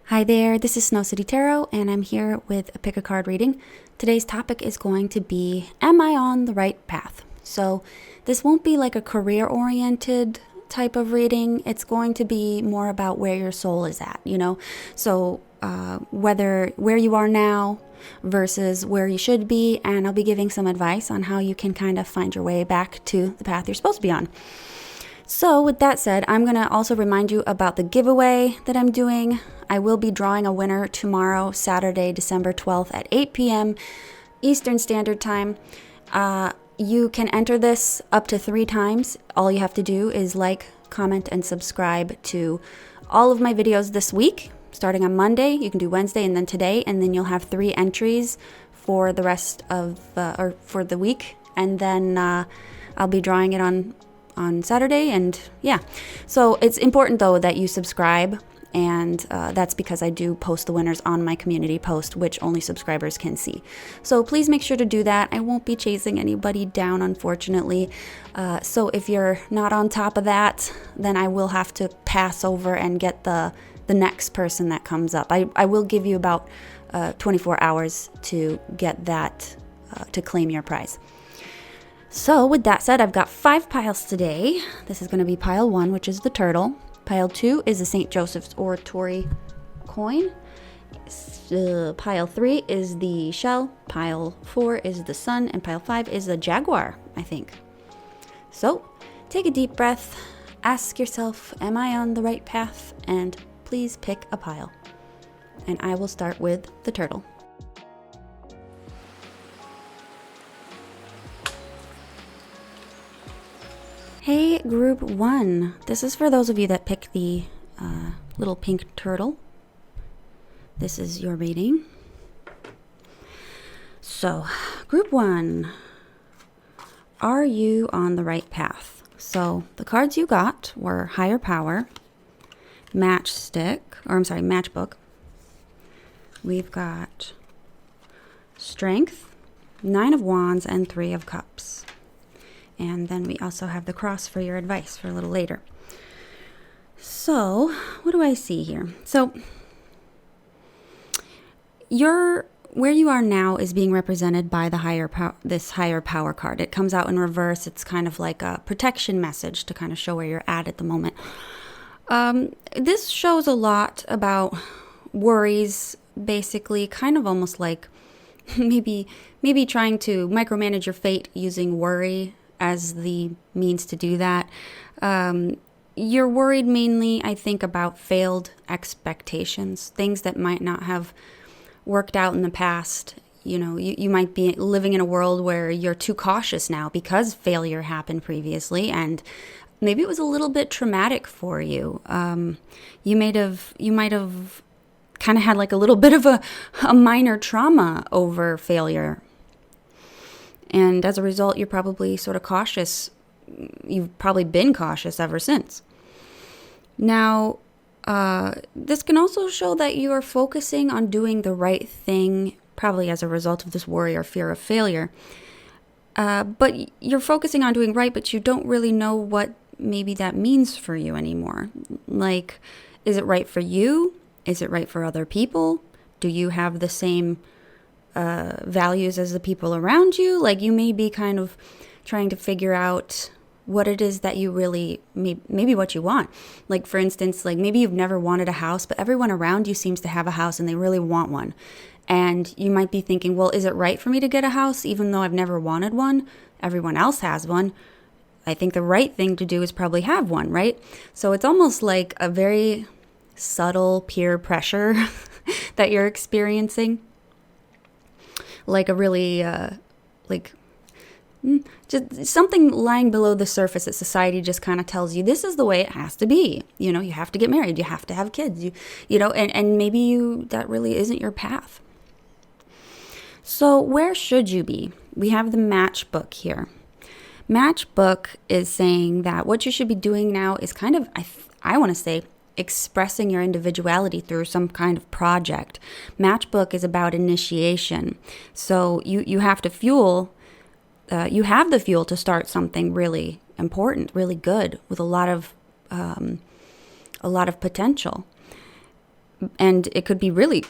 Hi there, this is Snow City Tarot, and I'm here with a pick a card reading. Today's topic is going to be, am I on the right path? So this won't be like a career-oriented type of reading. It's going to be more about where your soul is at, So where you are now versus where you should be, and I'll be giving some advice on how you can kind of find your way back to the path you're supposed to be on. So with that said, I'm going to also remind you about the giveaway that I'm doing. I will be drawing a winner tomorrow, Saturday, December 12th at 8 p.m. Eastern Standard Time. You can enter this up to 3 times. All you have to do is like, comment, and subscribe to all of my videos this week. Starting on Monday, you can do Wednesday and then today, and then you'll have 3 entries for the rest of, or for the week. And then I'll be drawing it on Saturday, and yeah. So it's important though that you subscribe, and that's because I do post the winners on my community post, which only subscribers can see. So please make sure to do that. I won't be chasing anybody down, unfortunately. So if you're not on top of that, then I will have to pass over and get the next person that comes up. I will give you about 24 hours to get that, to claim your prize. So with that said, I've got 5 piles today. This is going to be pile 1, which is the turtle. Pile 2 is the St. Joseph's Oratory coin. Pile 3 is the shell. Pile 4 is the sun. And pile 5 is the jaguar, I think. So take a deep breath. Ask yourself, am I on the right path? And please pick a pile. And I will start with the turtle. Hey, group 1. This is for those of you that picked the little pink turtle. This is your reading. So, group 1. Are you on the right path? So, the cards you got were Higher Power, Matchbook. We've got Strength, 9 of Wands, and 3 of Cups. And then we also have the cross for your advice for a little later. So, what do I see here? So, where you are now is being represented by the this higher power card. It comes out in reverse. It's kind of like a protection message to kind of show where you're at the moment. This shows a lot about worries, basically, kind of almost like maybe trying to micromanage your fate using worry as the means to do that. You're worried mainly, I think, about failed expectations, things that might not have worked out in the past. You might be living in a world where you're too cautious now because failure happened previously, and maybe it was a little bit traumatic for you. You might have kind of had like a little bit of a minor trauma over failure. And as a result, you're probably sort of cautious. You've probably been cautious ever since. Now, this can also show that you are focusing on doing the right thing, probably as a result of this worry or fear of failure. But you're focusing on doing right, but you don't really know what maybe that means for you anymore. Like, is it right for you? Is it right for other people? Do you have the same values as the people around you? Like, you may be kind of trying to figure out what it is that you really, maybe what you want. Like, for instance, like maybe you've never wanted a house, but everyone around you seems to have a house and they really want one. And you might be thinking, well, is it right for me to get a house even though I've never wanted one? Everyone else has one. I think the right thing to do is probably have one, right? So it's almost like a very subtle peer pressure that you're experiencing. Like a really, just something lying below the surface that society just kind of tells you this is the way it has to be. You have to get married, you have to have kids, and maybe that really isn't your path. So where should you be? We have the Matchbook here. Matchbook is saying that what you should be doing now is kind of, I want to say, expressing your individuality through some kind of project. Matchbook is about initiation. So you have to you have the fuel to start something really important, really good, with a lot of potential. And it could be really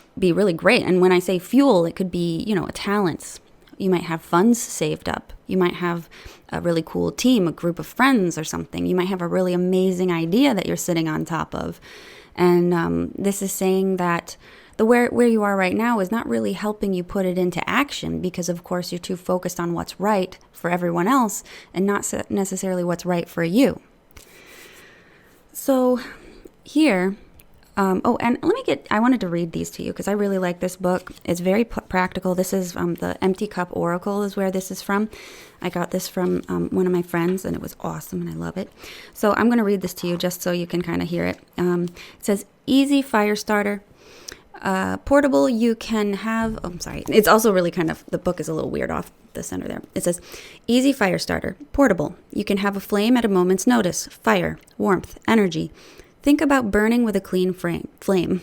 great. And when I say fuel, it could be, a talents. You might have funds saved up. You might have a really cool team, a group of friends or something. You might have a really amazing idea that you're sitting on top of. And this is saying that where you are right now is not really helping you put it into action, because of course you're too focused on what's right for everyone else and not necessarily what's right for you. So here, and I wanted to read these to you because I really like this book. It's very practical. This is the Empty Cup Oracle is where this is from. I got this from one of my friends, and it was awesome, and I love it. So I'm going to read this to you just so you can kind of hear it. It says, easy fire starter. Portable, you can have... Oh, I'm sorry. It's also really kind of... The book is a little weird off the center there. It says, easy fire starter. Portable. You can have a flame at a moment's notice. Fire, warmth, energy. Think about burning with a clean flame,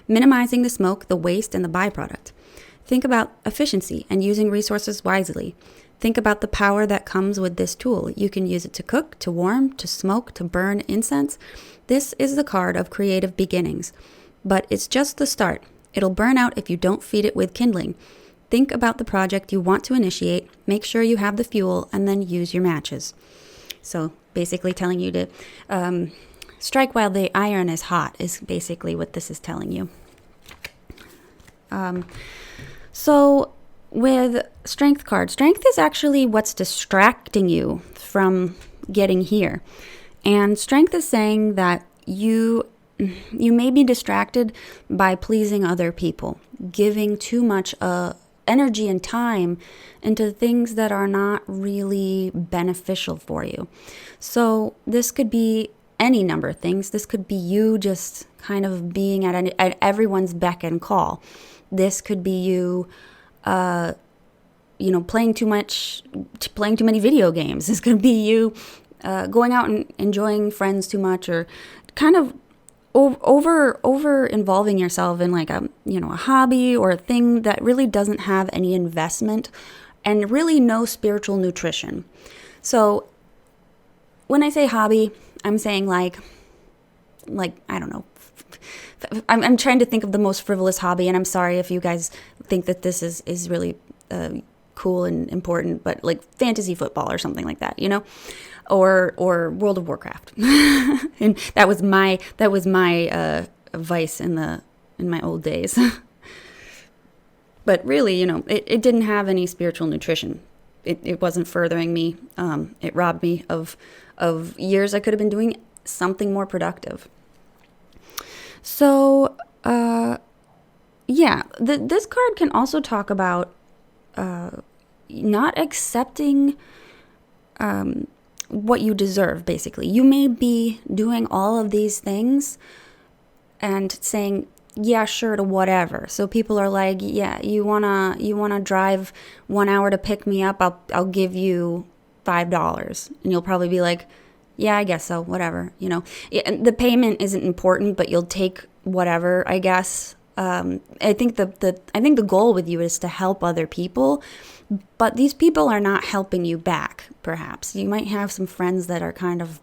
minimizing the smoke, the waste, and the byproduct. Think about efficiency and using resources wisely. Think about the power that comes with this tool. You can use it to cook, to warm, to smoke, to burn incense. This is the card of creative beginnings. But it's just the start. It'll burn out if you don't feed it with kindling. Think about the project you want to initiate, make sure you have the fuel, and then use your matches. So basically telling you to strike while the iron is hot is basically what this is telling you. So with strength card, strength is actually what's distracting you from getting here. And strength is saying that you may be distracted by pleasing other people, giving too much energy and time into things that are not really beneficial for you. So this could be any number of things. This could be you just kind of being at everyone's beck and call. This could be you, playing too many video games. This could be you going out and enjoying friends too much, or kind of over involving yourself in like a hobby or a thing that really doesn't have any investment and really no spiritual nutrition. So when I say hobby, I'm saying like I don't know. I'm trying to think of the most frivolous hobby, and I'm sorry if you guys think that this is really cool and important, but like fantasy football or something like that, or World of Warcraft. And that was my vice in my old days. But really, it didn't have any spiritual nutrition. It wasn't furthering me. It robbed me of years I could have been doing something more productive. So, this card can also talk about not accepting what you deserve, basically. You may be doing all of these things and saying, yeah, sure, to whatever. So people are like, yeah, you wanna drive 1 hour to pick me up, I'll give you $5. And you'll probably be like, yeah, I guess so, whatever, The payment isn't important, but you'll take whatever, I guess. I think the goal with you is to help other people, but these people are not helping you back, perhaps. You might have some friends that are kind of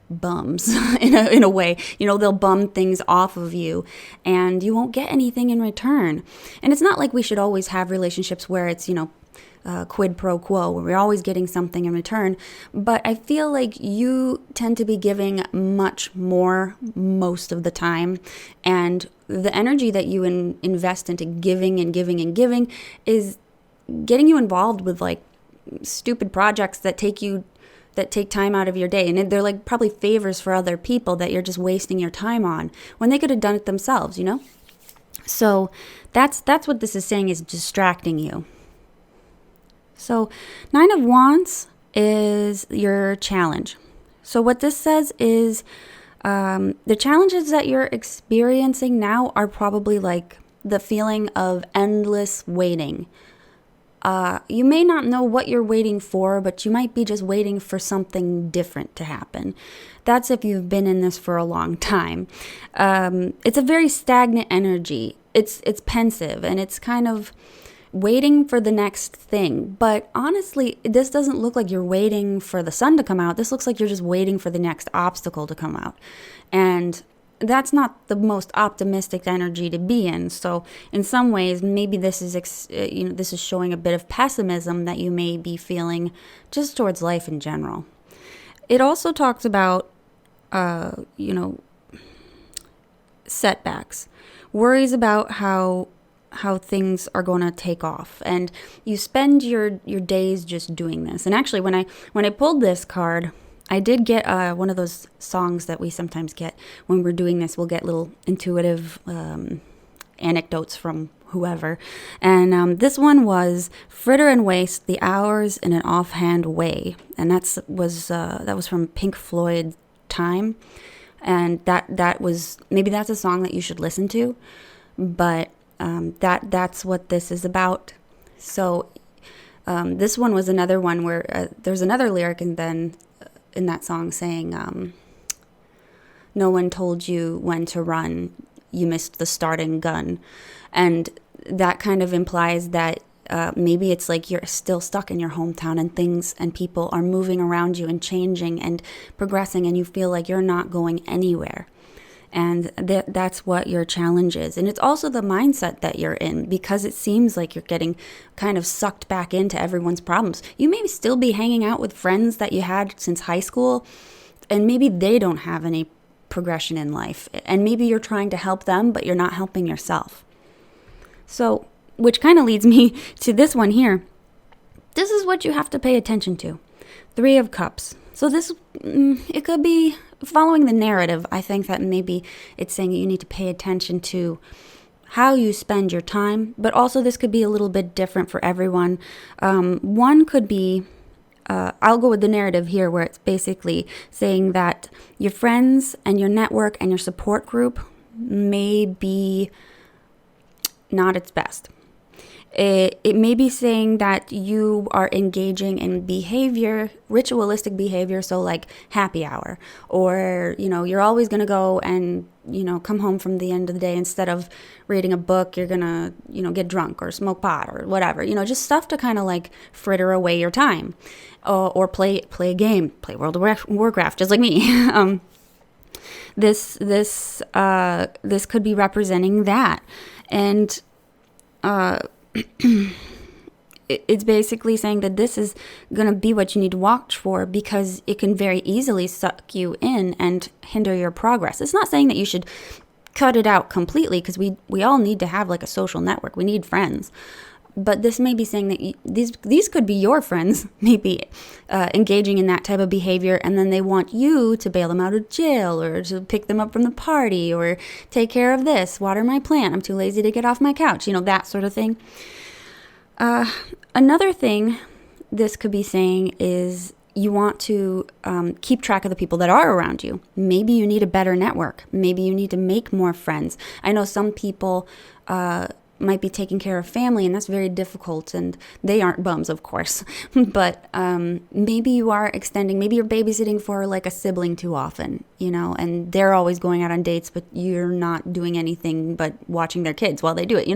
bums in a way. They'll bum things off of you and you won't get anything in return. And it's not like we should always have relationships where it's, quid pro quo, where we're always getting something in return. But I feel like you tend to be giving much more most of the time. And the energy that you invest into giving and giving and giving is getting you involved with like stupid projects that take time out of your day. And they're like probably favors for other people that you're just wasting your time on when they could have done it themselves, So that's what this is saying, is distracting you. So 9 of Wands is your challenge. So what this says is the challenges that you're experiencing now are probably like the feeling of endless waiting. You may not know what you're waiting for, but you might be just waiting for something different to happen. That's if you've been in this for a long time. It's a very stagnant energy. It's pensive, and it's kind of waiting for the next thing. But honestly, this doesn't look like you're waiting for the sun to come out. This looks like you're just waiting for the next obstacle to come out. And that's not the most optimistic energy to be in. So in some ways, maybe this is this is showing a bit of pessimism that you may be feeling just towards life in general. It also talks about setbacks, worries about how things are going to take off, and you spend your days just doing this. And actually, when I pulled this card, I did get one of those songs that we sometimes get when we're doing this. We'll get little intuitive anecdotes from whoever. And this one was "Fritter and Waste the Hours in an Offhand Way." And that was from Pink Floyd Time. And that was, maybe that's a song that you should listen to. But that's what this is about. So this one was another one where there's another lyric and then in that song saying, "No one told you when to run, you missed the starting gun." And that kind of implies that maybe it's like you're still stuck in your hometown and things and people are moving around you and changing and progressing, and you feel like you're not going anywhere. And that's what your challenge is. And it's also the mindset that you're in, because it seems like you're getting kind of sucked back into everyone's problems. You may still be hanging out with friends that you had since high school, and maybe they don't have any progression in life. And maybe you're trying to help them, but you're not helping yourself. So, which kind of leads me to this one here. This is what you have to pay attention to. 3 of Cups. So this, it could be following the narrative. I think that maybe it's saying you need to pay attention to how you spend your time, but also this could be a little bit different for everyone. One could be, I'll go with the narrative here, where it's basically saying that your friends and your network and your support group may be not its best. It may be saying that you are engaging in behavior, ritualistic behavior, so like happy hour, or, you're always going to go and, come home from the end of the day, instead of reading a book, you're going to, get drunk or smoke pot or whatever, just stuff to kind of like fritter away your time, or play a game, play World of Warcraft, just like me. This could be representing that. And, it's basically saying that this is going to be what you need to watch for, because it can very easily suck you in and hinder your progress. It's not saying that you should cut it out completely, because we all need to have like a social network. We need friends. But this may be saying that these could be your friends, maybe engaging in that type of behavior, and then they want you to bail them out of jail, or to pick them up from the party, or take care of this, water my plant, I'm too lazy to get off my couch, that sort of thing. Another thing this could be saying is you want to keep track of the people that are around you. Maybe you need a better network. Maybe you need to make more friends. I know some people might be taking care of family, and that's very difficult, and they aren't bums, of course. But maybe you are extending, maybe you're babysitting for like a sibling too often, and they're always going out on dates, but you're not doing anything but watching their kids while they do it.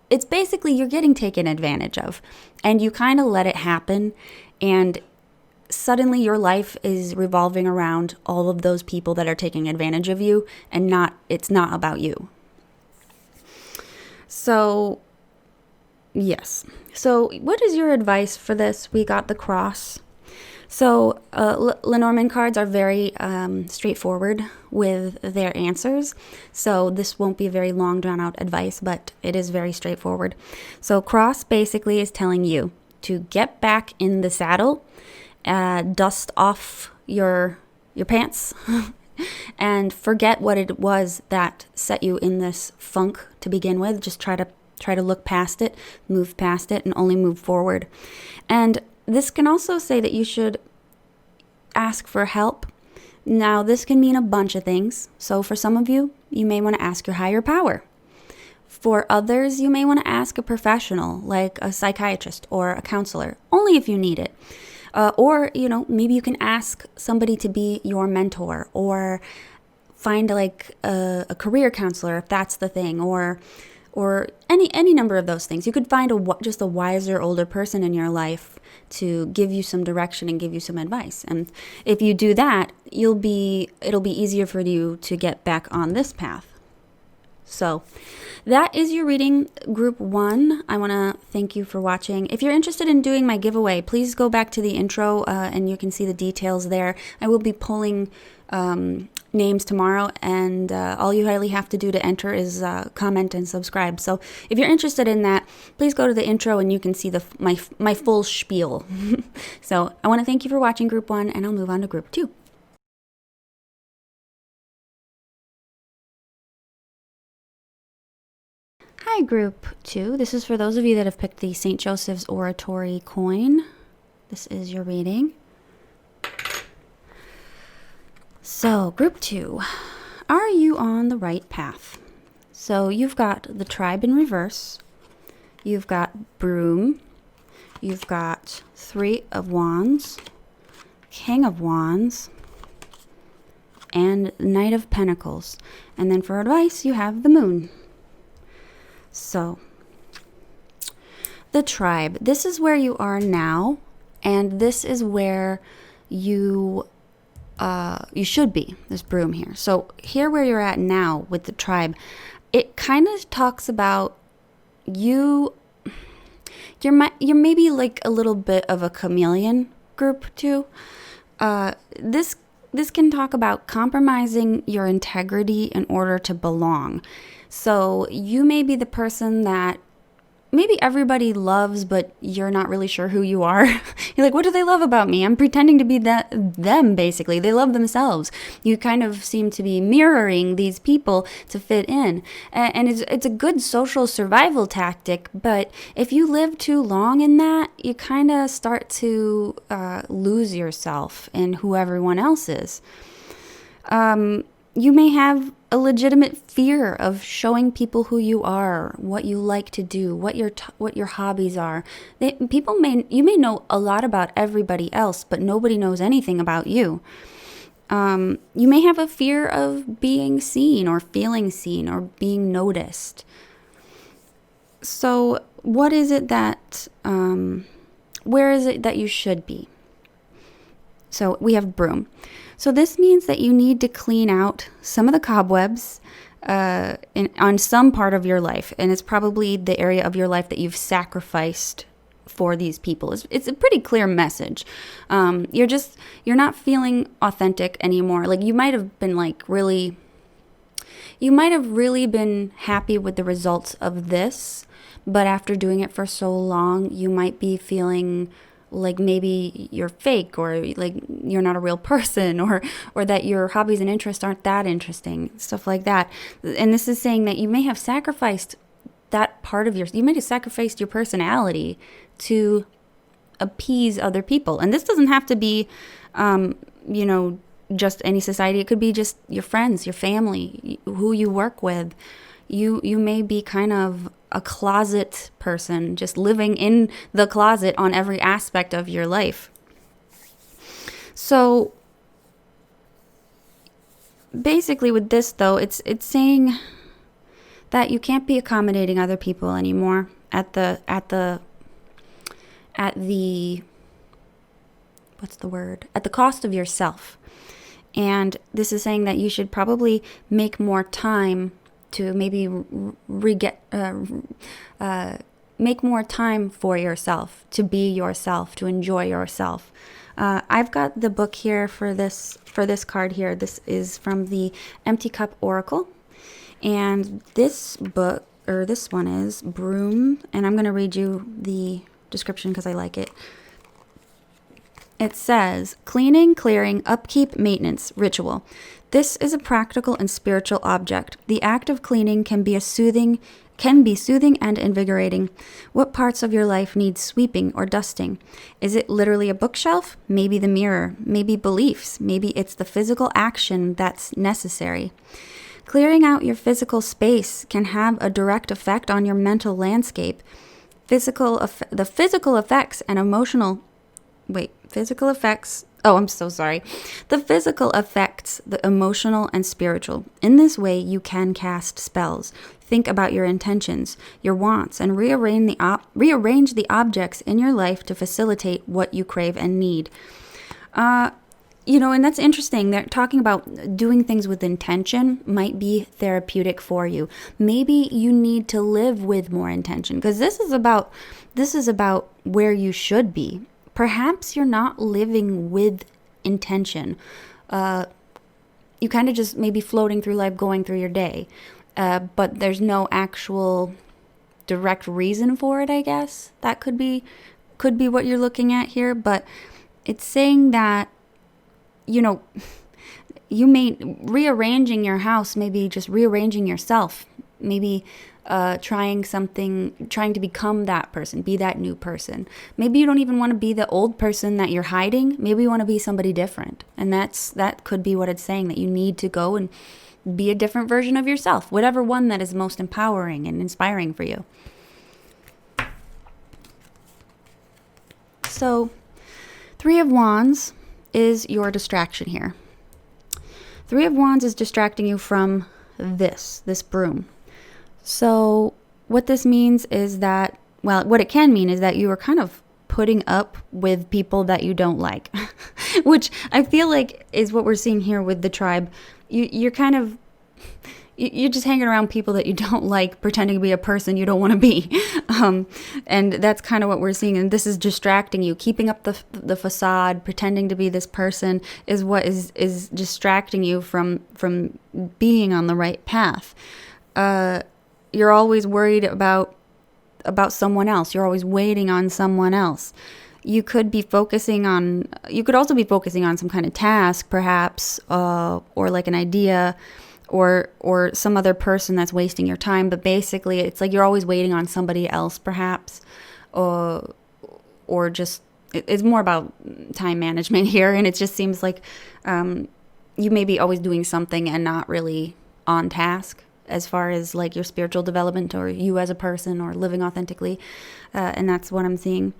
It's basically you're getting taken advantage of, and you kind of let it happen, and suddenly your life is revolving around all of those people that are taking advantage of you, and it's not about you. So, yes. So, what is your advice for this? We got the Cross. So, Lenormand cards are very straightforward with their answers. So, this won't be a very long, drawn-out advice, but it is very straightforward. So, Cross basically is telling you to get back in the saddle, dust off your pants, and forget what it was that set you in this funk to begin with. Just try to look past it, move past it, and only move forward. And this can also say that you should ask for help. Now, this can mean a bunch of things. So for some of you, you may want to ask your higher power. For others, you may want to ask a professional, like a psychiatrist or a counselor, only if you need it. Or, maybe you can ask somebody to be your mentor, or find like a career counselor if that's the thing, or or any number of those things. You could find just a wiser older person in your life to give you some direction and give you some advice. And if you do that, it'll be easier for you to get back on this path. So that is your reading, group 1. I want to thank you for watching. If you're interested in doing my giveaway, please go back to the intro and you can see the details there. I will be pulling names tomorrow, and all you really have to do to enter is comment and subscribe. So if you're interested in that, please go to the intro and you can see my full spiel. So I want to thank you for watching group 1, and I'll move on to group 2. Hi, group 2. This is for those of you that have picked the St. Joseph's Oratory coin. This is your reading. So, group 2, are you on the right path? So you've got the tribe in reverse, you've got broom, you've got 3 of wands, king of wands, and knight of pentacles. And then for advice, you have the moon. So, the tribe, this is where you are now, and this is where you should be. This broom here. So here where you're at now with the tribe, it kind of talks about you're maybe like a little bit of a chameleon, group 2. This can talk about compromising your integrity in order to belong. So you may be the person that maybe everybody loves, but you're not really sure who you are. You're like, what do they love about me? I'm pretending to be them, basically. They love themselves. You kind of seem to be mirroring these people to fit in. And it's a good social survival tactic, but if you live too long in that, you kind of start to lose yourself in who everyone else is. You may have a legitimate fear of showing people who you are, what you like to do, what your hobbies are. You may know a lot about everybody else, but nobody knows anything about you. You may have a fear of being seen or feeling seen or being noticed. So what is it that, where is it that you should be? So we have broom. So this means that you need to clean out some of the cobwebs on some part of your life. And it's probably the area of your life that you've sacrificed for these people. It's a pretty clear message. You're not feeling authentic anymore. Like you might have really been happy with the results of this, but after doing it for so long, you might be feeling like maybe you're fake, or like you're not a real person, or that your hobbies and interests aren't that interesting, stuff like that. And this is saying that you may have sacrificed that part of you may have sacrificed your personality to appease other people. And this doesn't have to be, just any society. It could be just your friends, your family, who you work with. You may be kind of a closet person, just living in the closet on every aspect of your life. So basically with this though, it's saying that you can't be accommodating other people anymore at the cost of yourself. And this is saying that you should probably make more time to maybe make more time for yourself, to be yourself, to enjoy yourself. I've got the book here for this card here. This is from the Empty Cup Oracle. And this book, or this one, is Broom. And I'm going to read you the description because I like it. It says, cleaning, clearing, upkeep, maintenance, ritual. This is a practical and spiritual object. The act of cleaning can be soothing and invigorating. What parts of your life need sweeping or dusting? Is it literally a bookshelf? Maybe the mirror. Maybe beliefs. Maybe it's the physical action that's necessary. Clearing out your physical space can have a direct effect on your mental landscape. The physical effects, the emotional and spiritual. In this way, you can cast spells. think about your intentions, your wants, and rearrange the objects in your life to facilitate what you crave and need. And that's interesting. They're talking about doing things with intention might be therapeutic for you. Maybe you need to live with more intention, because this is about where you should be. Perhaps you're not living with intention. You kind of just maybe floating through life, going through your day, but there's no actual direct reason for it. I guess that could be what you're looking at here, but it's saying that, you may rearranging your house, maybe just rearranging yourself, maybe trying to become that person, be that new person. Maybe you don't even want to be the old person that you're hiding. Maybe you want to be somebody different. And that could be what it's saying, that you need to go and be a different version of yourself, whatever one that is most empowering and inspiring for you. So, 3 of Wands is your distraction here. 3 of Wands is distracting you from this broom. So what this means is that, what it can mean is that you are kind of putting up with people that you don't like, which I feel like is what we're seeing here with the tribe. You're just hanging around people that you don't like, pretending to be a person you don't want to be. And that's kind of what we're seeing. And this is distracting you. Keeping up the facade, pretending to be this person is what is distracting you from being on the right path. You're always worried about someone else. You're always waiting on someone else. You could also be focusing on some kind of task, perhaps, or like an idea, or some other person that's wasting your time. But basically, it's like you're always waiting on somebody else, perhaps, or just it's more about time management here. And it just seems like you may be always doing something and not really on task as far as like your spiritual development or you as a person or living authentically. And that's what I'm seeing.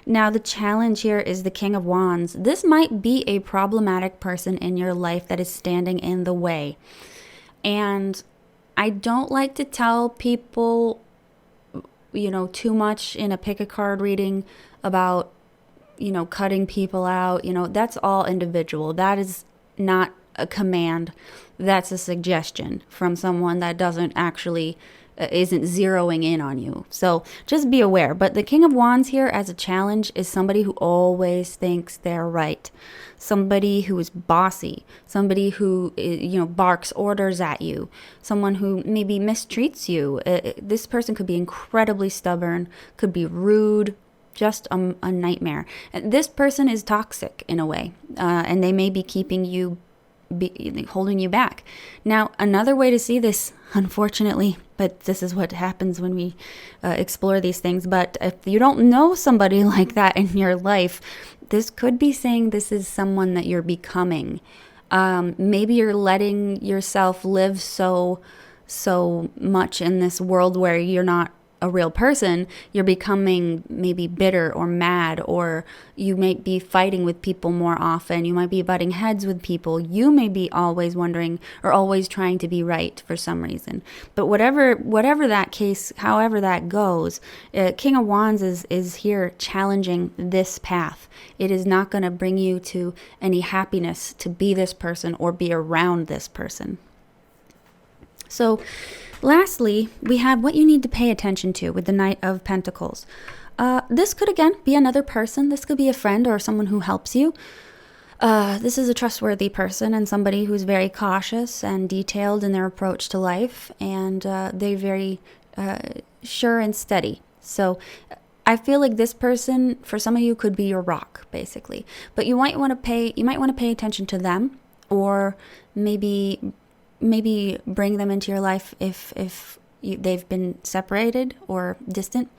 Now, the challenge here is the King of Wands. This might be a problematic person in your life that is standing in the way. And I don't like to tell people, too much in a pick a card reading about, cutting people out. That's all individual. That is not a command. That's a suggestion from someone that isn't zeroing in on you. So just be aware. But the King of Wands here as a challenge is somebody who always thinks they're right. Somebody who is bossy. Somebody who, barks orders at you. Someone who maybe mistreats you. This person could be incredibly stubborn, could be rude, just a nightmare. And this person is toxic in a way, and they may be keeping you, holding you back. Now, another way to see this, unfortunately, but this is what happens when we explore these things, but if you don't know somebody like that in your life, this could be saying this is someone that you're becoming. Maybe you're letting yourself live so much in this world where you're not a real person. You're becoming maybe bitter or mad, or you might be fighting with people more often. You might be butting heads with people. You may be always wondering or always trying to be right for some reason. But whatever that case, however that goes, King of Wands is here challenging this path. It is not going to bring you to any happiness to be this person or be around this person. So lastly, we have what you need to pay attention to with the Knight of Pentacles. This could, again, be another person. This could be a friend or someone who helps you. This is a trustworthy person and somebody who's very cautious and detailed in their approach to life. And they're very sure and steady. So I feel like this person, for some of you, could be your rock, basically. But you might want to pay attention to them, or maybe bring them into your life if they've been separated or distant.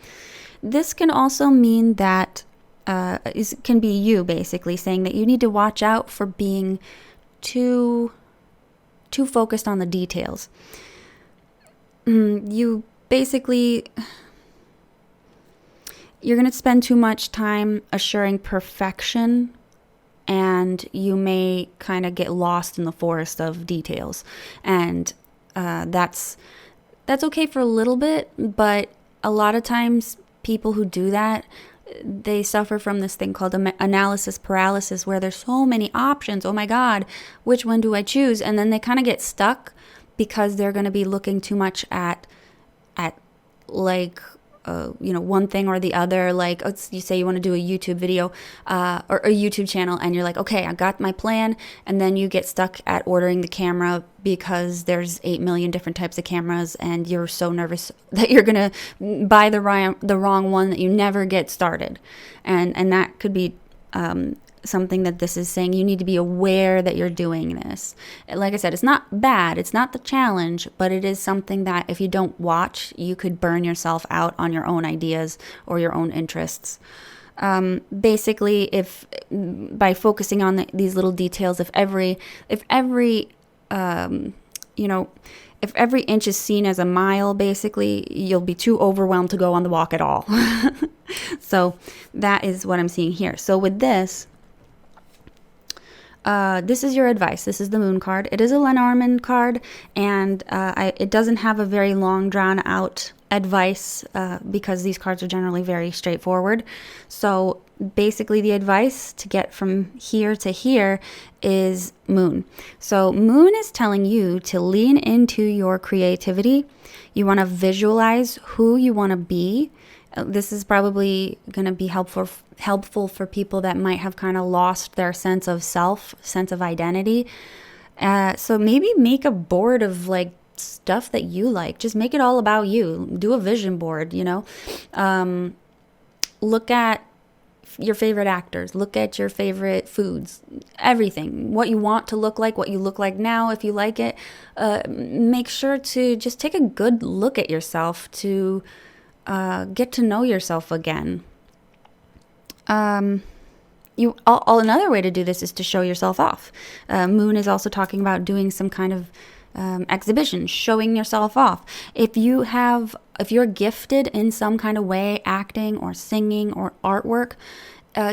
This can also mean that can be you basically saying that you need to watch out for being too focused on the details. You basically, you're going to spend too much time assuring perfection, and you may kind of get lost in the forest of details. And that's That's okay for a little bit, but a lot of times people who do that, they suffer from this thing called analysis paralysis, where there's so many options. Oh my God, which one do I choose? And then they kind of get stuck because they're going to be looking too much at like one thing or the other. Like, you say you want to do a YouTube video or a YouTube channel, and you're like, okay, I got my plan, and then you get stuck at ordering the camera because there's 8 million different types of cameras, and you're so nervous that you're gonna buy the wrong one that you never get started, and that could be something that this is saying. You need to be aware that you're doing this. Like I said, it's not bad, it's not the challenge, but it is something that if you don't watch, you could burn yourself out on your own ideas or your own interests. Basically, if by focusing on these little details, if every inch is seen as a mile, basically, you'll be too overwhelmed to go on the walk at all. So that is what I'm seeing here. So with this is your advice. This is the Moon card. It is a Lenormand card, and it doesn't have a very long, drawn-out advice because these cards are generally very straightforward. So basically, the advice to get from here to here is Moon. So Moon is telling you to lean into your creativity. You want to visualize who you want to be. This is probably going to be helpful for people that might have kind of lost their sense of self, sense of identity. So maybe make a board of like stuff that you like. Just make it all about you. Do a vision board, look at your favorite actors, look at your favorite foods, everything, what you want to look like, what you look like now, if you like it. Make sure to just take a good look at yourself to get to know yourself again. Another way to do this is to show yourself off. Moon is also talking about doing some kind of exhibition, showing yourself off. If you're gifted in some kind of way, acting or singing or artwork,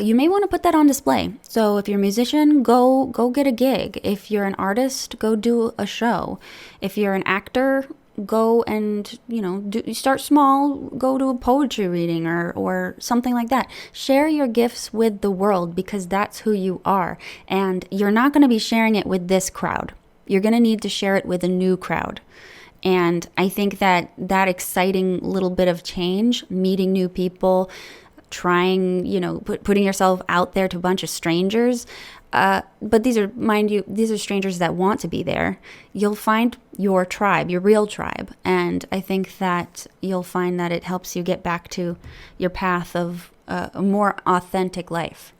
you may want to put that on display. So if you're a musician, go get a gig. If you're an artist, go do a show. If you're an actor, go and start small, go to a poetry reading or something like that. Share your gifts with the world, because that's who you are, and you're not going to be sharing it with this crowd. You're going to need to share it with a new crowd. And I think that exciting little bit of change, meeting new people, trying, putting yourself out there to a bunch of strangers, but these are strangers that want to be there. You'll find your tribe, your real tribe. And I think that you'll find that it helps you get back to your path of a more authentic life.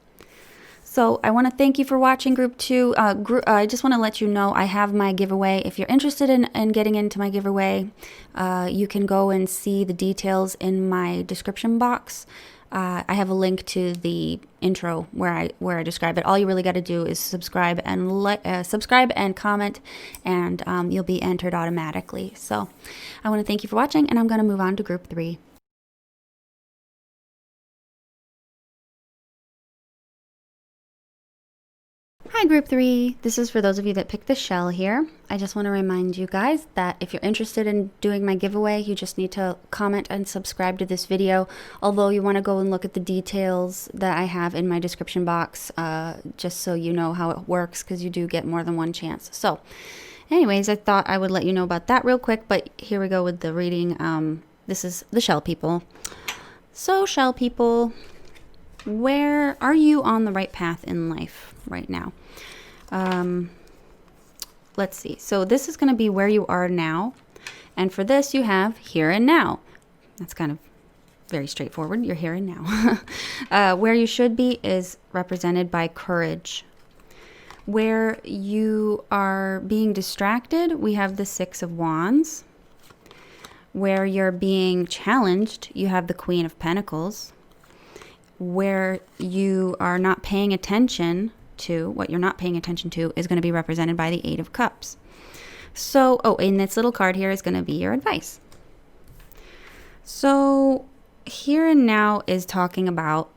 So I want to thank you for watching Group 2. I just want to let you know I have my giveaway. If you're interested in getting into my giveaway, you can go and see the details in my description box. I have a link to the intro where I describe it. All you really got to do is subscribe and comment, and you'll be entered automatically. So I want to thank you for watching, and I'm going to move on to Group 3. Hi Group 3, this is for those of you that picked the shell here. I just want to remind you guys that if you're interested in doing my giveaway, you just need to comment and subscribe to this video, although you want to go and look at the details that I have in my description box, just so you know how it works, because you do get more than one chance. So anyways, I thought I would let you know about that real quick, but here we go with the reading. This is the shell people. So shell people, where are you on the right path in life right now? Let's see. So this is going to be where you are now. And for this, you have here and now. That's kind of very straightforward. You're here and now. Where you should be is represented by courage. Where you are being distracted, we have the Six of Wands. Where you're being challenged, you have the Queen of Pentacles. Where you are not paying attention to, what you're not paying attention to is going to be represented by the Eight of Cups. So, and this little card here is going to be your advice. So, here and now is talking about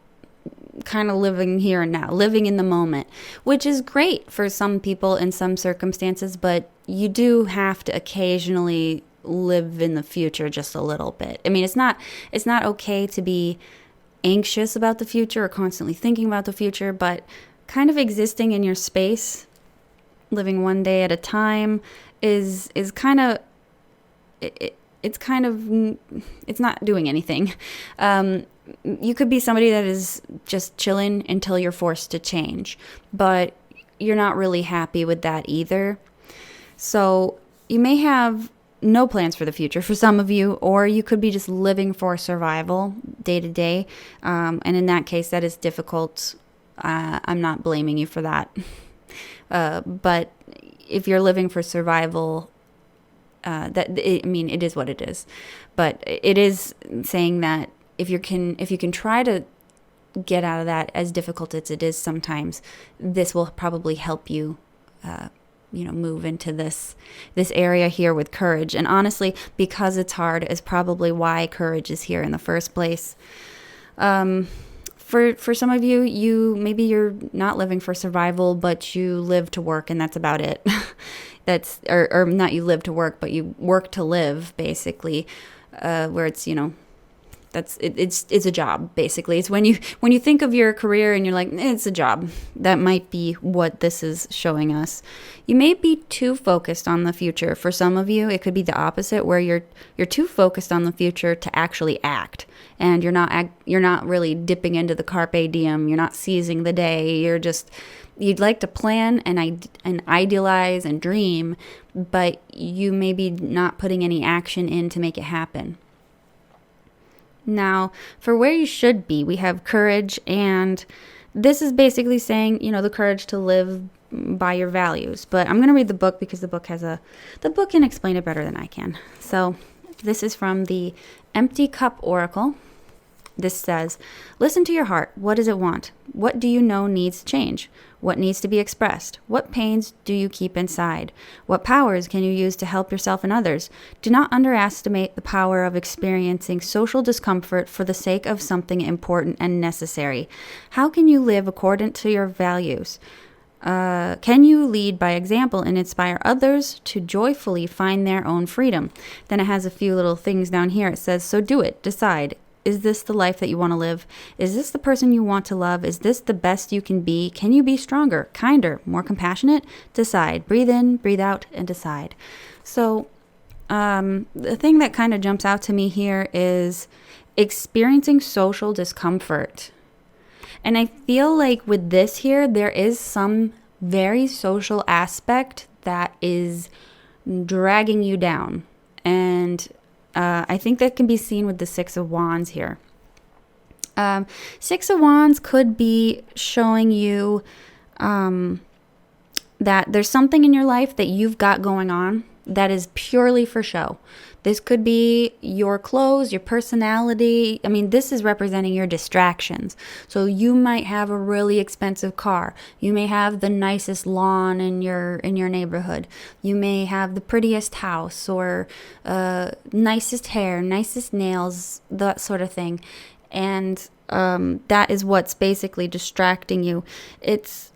kind of living here and now, living in the moment, which is great for some people in some circumstances, but you do have to occasionally live in the future just a little bit. I mean, it's not okay to be anxious about the future or constantly thinking about the future, but kind of existing in your space, living one day at a time is kind of it's not doing anything. You could be somebody that is just chilling until you're forced to change, but you're not really happy with that either. So you may have no plans for the future for some of you, or you could be just living for survival day to day. And in that case, that is difficult. I'm not blaming you for that. But if you're living for survival, it is what it is. But it is saying that if you can try to get out of that, as difficult as it is sometimes, this will probably help you, move into this area here with courage. And honestly, because it's hard is probably why courage is here in the first place. For some of you, maybe you're not living for survival, but you live to work, and that's about it. Or not you live to work, but you work to live, basically, where it's, it's a job, basically. It's when you think of your career and you're like, it's a job. That might be what this is showing us. You may be too focused on the future. For some of you, it could be the opposite, where you're too focused on the future to actually act, and you're not really dipping into the carpe diem. You're not seizing the day. You'd like to plan and idealize and dream, but you may be not putting any action in to make it happen. Now, for where you should be, we have courage, and this is basically saying, the courage to live by your values. But I'm going to read the book because the book can explain it better than I can. So this is from the Empty Cup Oracle. This says, listen to your heart. What does it want? What do you know needs change? What needs to be expressed? What pains do you keep inside? What powers can you use to help yourself and others? Do not underestimate the power of experiencing social discomfort for the sake of something important and necessary. How can you live according to your values? Can you lead by example and inspire others to joyfully find their own freedom? Then it has a few little things down here. It says, so do it. Decide. Is this the life that you want to live? Is this the person you want to love? Is this the best you can be? Can you be stronger, kinder, more compassionate? Decide. Breathe in, breathe out, and decide. So the thing that kind of jumps out to me here is experiencing social discomfort. And I feel like with this here, there is some very social aspect that is dragging you down. And I think that can be seen with the Six of Wands here. Six of Wands could be showing you that there's something in your life that you've got going on that is purely for show. This could be your clothes, your personality. I mean, this is representing your distractions. So you might have a really expensive car. You may have the nicest lawn in your neighborhood. You may have the prettiest house or nicest hair, nicest nails, that sort of thing. And that is what's basically distracting you. It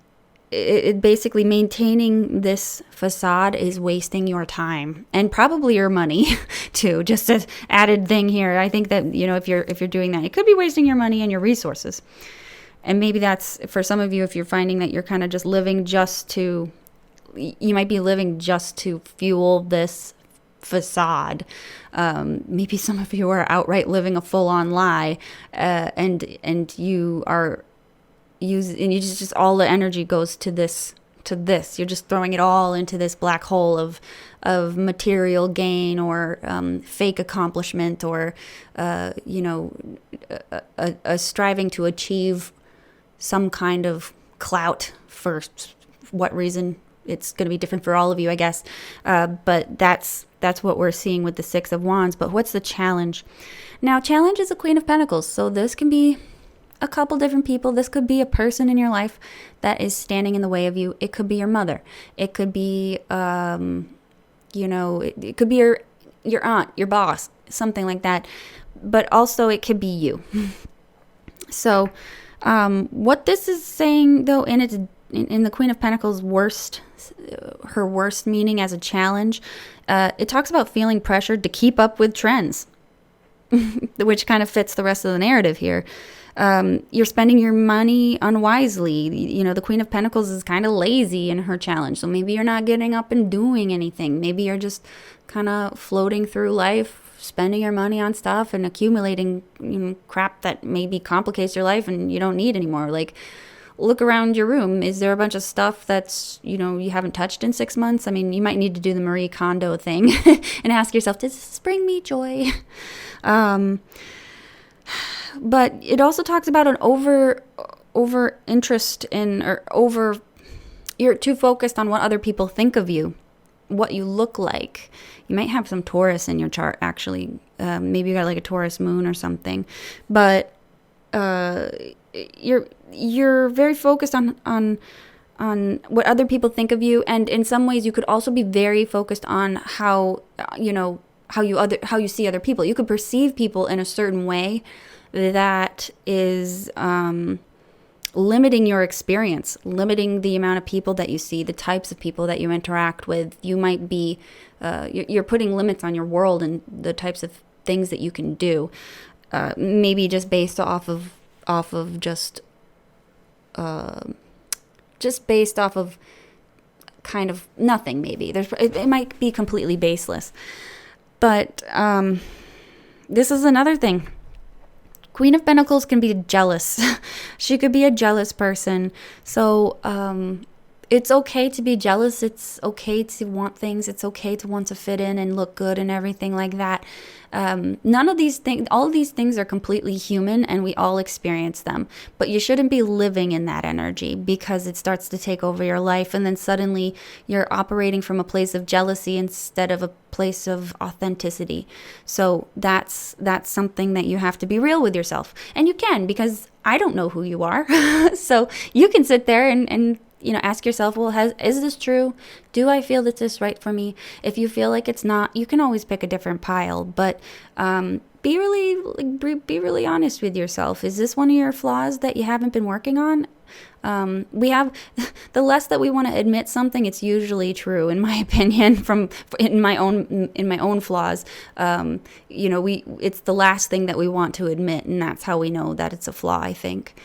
basically maintaining this facade is wasting your time and probably your money too. Just an added thing here. I think that, if you're doing that, it could be wasting your money and your resources. And maybe that's for some of you, if you're finding that you're kind of just living you might be living just to fuel this facade. Maybe some of you are outright living a full-on lie, and you are you just all the energy goes to this. You're just throwing it all into this black hole of material gain or fake accomplishment or a striving to achieve some kind of clout. For what reason, it's going to be different for all of you, I guess. But that's what we're seeing with the Six of Wands. But what's the challenge? Now, challenge is a Queen of Pentacles, so this can be a couple different people. This could be a person in your life that is standing in the way of you. It could be your mother. It could be, it could be your aunt, your boss, something like that. But also it could be you. So what this is saying, though, in its in the Queen of Pentacles her worst meaning as a challenge, it talks about feeling pressured to keep up with trends, which kind of fits the rest of the narrative here. You're spending your money unwisely. The Queen of Pentacles is kind of lazy in her challenge. So maybe you're not getting up and doing anything. Maybe you're just kind of floating through life, spending your money on stuff and accumulating crap that maybe complicates your life and you don't need anymore. Like, look around your room. Is there a bunch of stuff that's, you haven't touched in 6 months? I mean, you might need to do the Marie Kondo thing and ask yourself, does this bring me joy? But it also talks about an over interest in, you're too focused on what other people think of you, what you look like. You might have some Taurus in your chart, actually. Maybe you got like a Taurus moon or something. But you're very focused on what other people think of you, and in some ways you could also be very focused on how you see other people. You could perceive people in a certain way that is limiting your experience, limiting the amount of people that you see, the types of people that you interact with. You might be you're putting limits on your world and the types of things that you can do, maybe just based off of based off of kind of nothing. Maybe it might be completely baseless, but this is another thing. Queen of Pentacles can be jealous. She could be a jealous person. So it's okay to be jealous. It's okay to want things. It's okay to want to fit in and look good and everything like that. None of these things, all of these things are completely human and we all experience them. But you shouldn't be living in that energy because it starts to take over your life. And then suddenly you're operating from a place of jealousy instead of a place of authenticity. So that's something that you have to be real with yourself. And you can, because I don't know who you are. So you can sit there and ask yourself, well, is this true? Do I feel that this is right for me? If you feel like it's not, you can always pick a different pile. But be really honest with yourself. Is this one of your flaws that you haven't been working on? We have the less that we want to admit something, it's usually true, in my opinion. In my own flaws, it's the last thing that we want to admit, and that's how we know that it's a flaw, I think.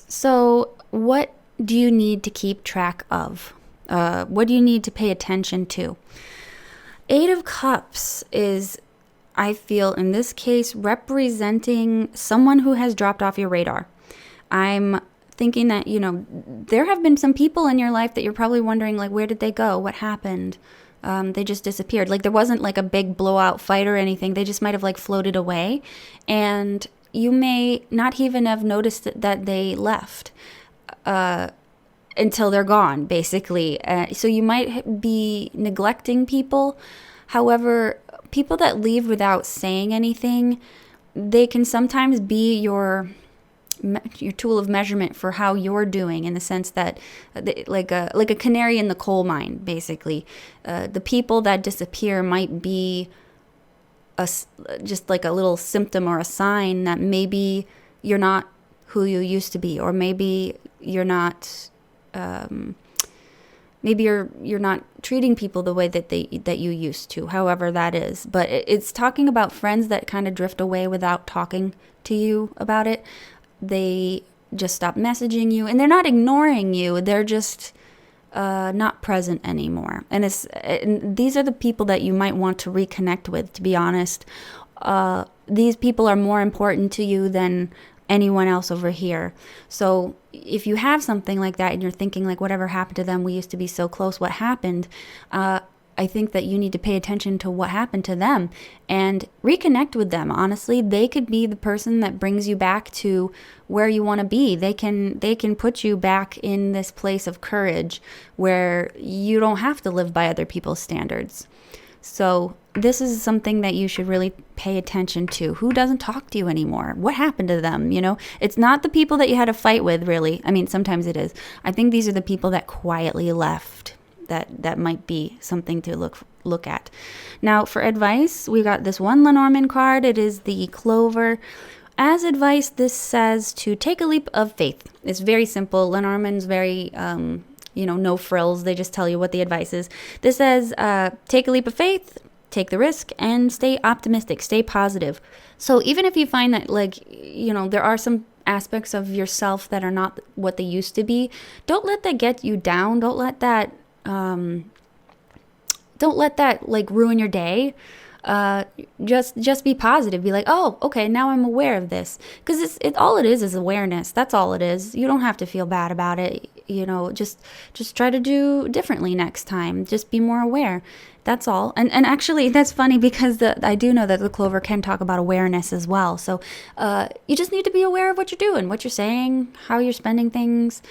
So what do you need to keep track of? What do you need to pay attention to? 8 of Cups is, I feel, in this case, representing someone who has dropped off your radar. I'm thinking that, there have been some people in your life that you're probably wondering, like, where did they go? What happened? They just disappeared. Like, there wasn't like a big blowout fight or anything. They just might have like floated away. And you may not even have noticed that they left until they're gone, basically. So you might be neglecting people. However, people that leave without saying anything, they can sometimes be your tool of measurement for how you're doing, in the sense that like a canary in the coal mine, basically. The people that disappear might be just like a little symptom or a sign that maybe you're not who you used to be, or maybe you're not maybe you're not treating people the way that you used to, however that is. But it's talking about friends that kind of drift away without talking to you about it. They just stop messaging you, and they're not ignoring you. They're just not present anymore. And these are the people that you might want to reconnect with, to be honest. These people are more important to you than anyone else over here. So if you have something like that and you're thinking, like, whatever happened to them, we used to be so close, what happened? I think that you need to pay attention to what happened to them and reconnect with them. Honestly, they could be the person that brings you back to where you want to be. They can put you back in this place of courage where you don't have to live by other people's standards. So this is something that you should really pay attention to. Who doesn't talk to you anymore? What happened to them? It's not the people that you had a fight with, really. I mean, sometimes it is. I think these are the people that quietly left. That might be something to look at. Now, for advice, we got this one Lenormand card. It is the Clover. as advice, this says to take a leap of faith. It's very simple. Lenormand's very, no frills. They just tell you what the advice is. This says, take a leap of faith, take the risk, and stay optimistic, stay positive. So even if you find that, there are some aspects of yourself that are not what they used to be, don't let that get you down. Don't let that ruin your day. Just be positive. Be like, oh, okay, now I'm aware of this. Because all it is awareness. That's all it is. You don't have to feel bad about it. Just try to do differently next time. Just be more aware. That's all. And actually, that's funny because I do know that the clover can talk about awareness as well. So you just need to be aware of what you're doing, what you're saying, how you're spending things.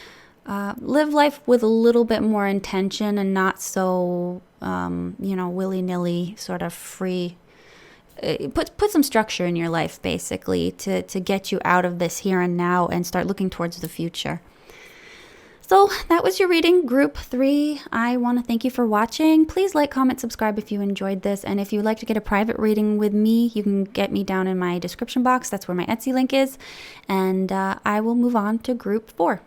Live life with a little bit more intention and not so, willy-nilly, sort of free. Put some structure in your life, basically, to get you out of this here and now and start looking towards the future. So that was your reading, Group 3. I want to thank you for watching. Please like, comment, subscribe if you enjoyed this. And if you'd like to get a private reading with me, you can get me down in my description box. That's where my Etsy link is. And I will move on to Group 4.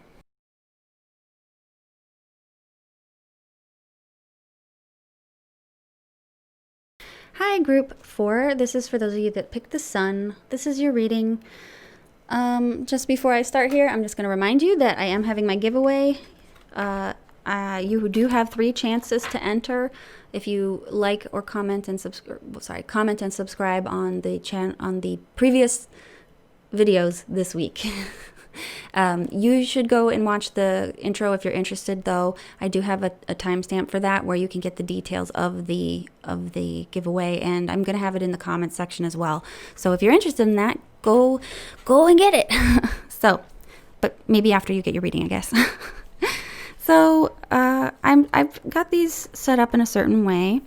Hi, Group 4. This is for those of you that picked the sun. This is your reading. Just before I start here, I'm just going to remind you that I am having my giveaway. You do have 3 chances to enter if you like or comment and subscribe on the previous videos this week. You should go and watch the intro if you're interested, though. I do have a timestamp for that where you can get the details of the giveaway, and I'm going to have it in the comments section as well. So if you're interested in that, go and get it. But maybe after you get your reading, I guess. So I've got these set up in a certain way.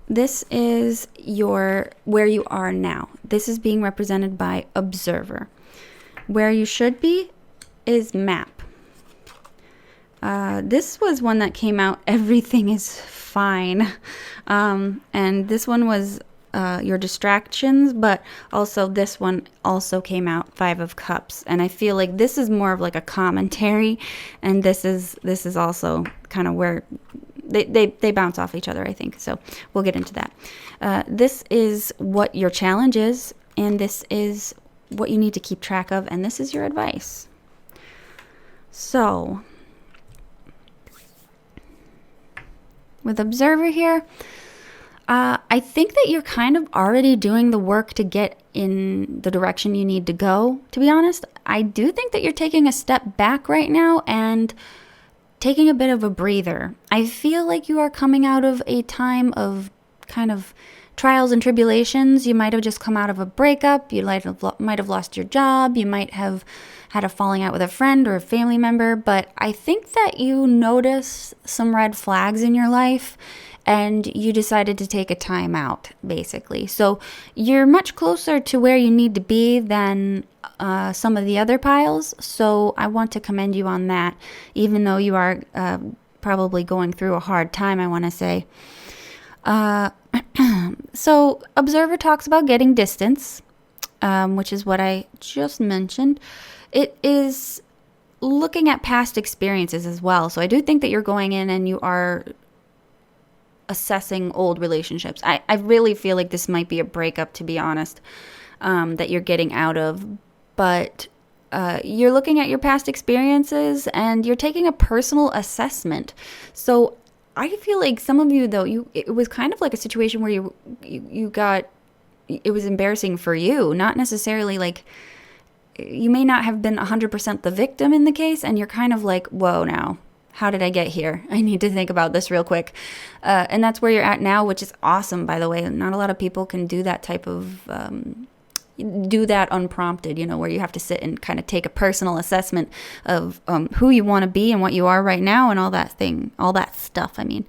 This is where you are now. This is being represented by observer. Where you should be is map. This was one that came out, everything is fine. And this one was your distractions, but also this one also came out, 5 of Cups. And I feel like this is more of like a commentary, and this is also kind of where they bounce off each other, I think. So we'll get into that. This is what your challenge is, and this is what you need to keep track of, and this is your advice. So with observer here, I think that you're kind of already doing the work to get in the direction you need to go, to be honest. I do think that you're taking a step back right now and taking a bit of a breather. I feel like you are coming out of a time of kind of trials and tribulations. You might have just come out of a breakup. You might have lost your job. You might have had a falling out with a friend or a family member. But I think that you notice some red flags in your life, and you decided to take a time out, basically. So you're much closer to where you need to be than some of the other piles. So I want to commend you on that, even though you are probably going through a hard time, I want to say. So observer talks about getting distance, which is what I just mentioned. It is looking at past experiences as well. So I do think that you're going in and you are assessing old relationships. I really feel like this might be a breakup, to be honest, that you're getting out of. But you're looking at your past experiences and you're taking a personal assessment. So I feel like some of you, though, it was kind of like a situation where you got, it was embarrassing for you, not necessarily like, you may not have been 100% the victim in the case, and you're kind of like, whoa, now, how did I get here? I need to think about this real quick. And that's where you're at now, which is awesome, by the way. Not a lot of people can do that type of, do that unprompted, where you have to sit and kind of take a personal assessment of who you want to be and what you are right now and all that stuff, I mean.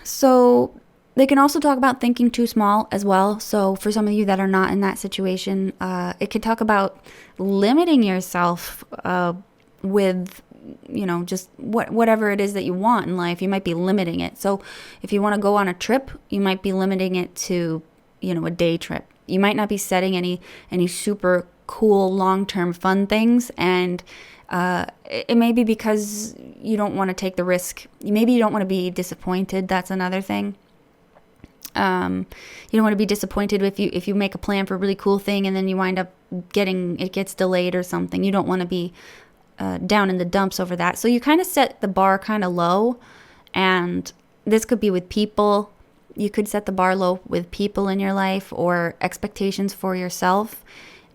So they can also talk about thinking too small as well. So for some of you that are not in that situation, it could talk about limiting yourself with, just whatever it is that you want in life. You might be limiting it. So if you want to go on a trip, you might be limiting it to, a day trip. You might not be setting any super cool long-term fun things, and it may be because you don't want to take the risk. Maybe you don't want to be disappointed. That's another thing. You don't want to be disappointed if you make a plan for a really cool thing and then you wind up it gets delayed or something. You don't want to be down in the dumps over that. So you kind of set the bar kind of low, and this could be with people. You could set the bar low with people in your life or expectations for yourself.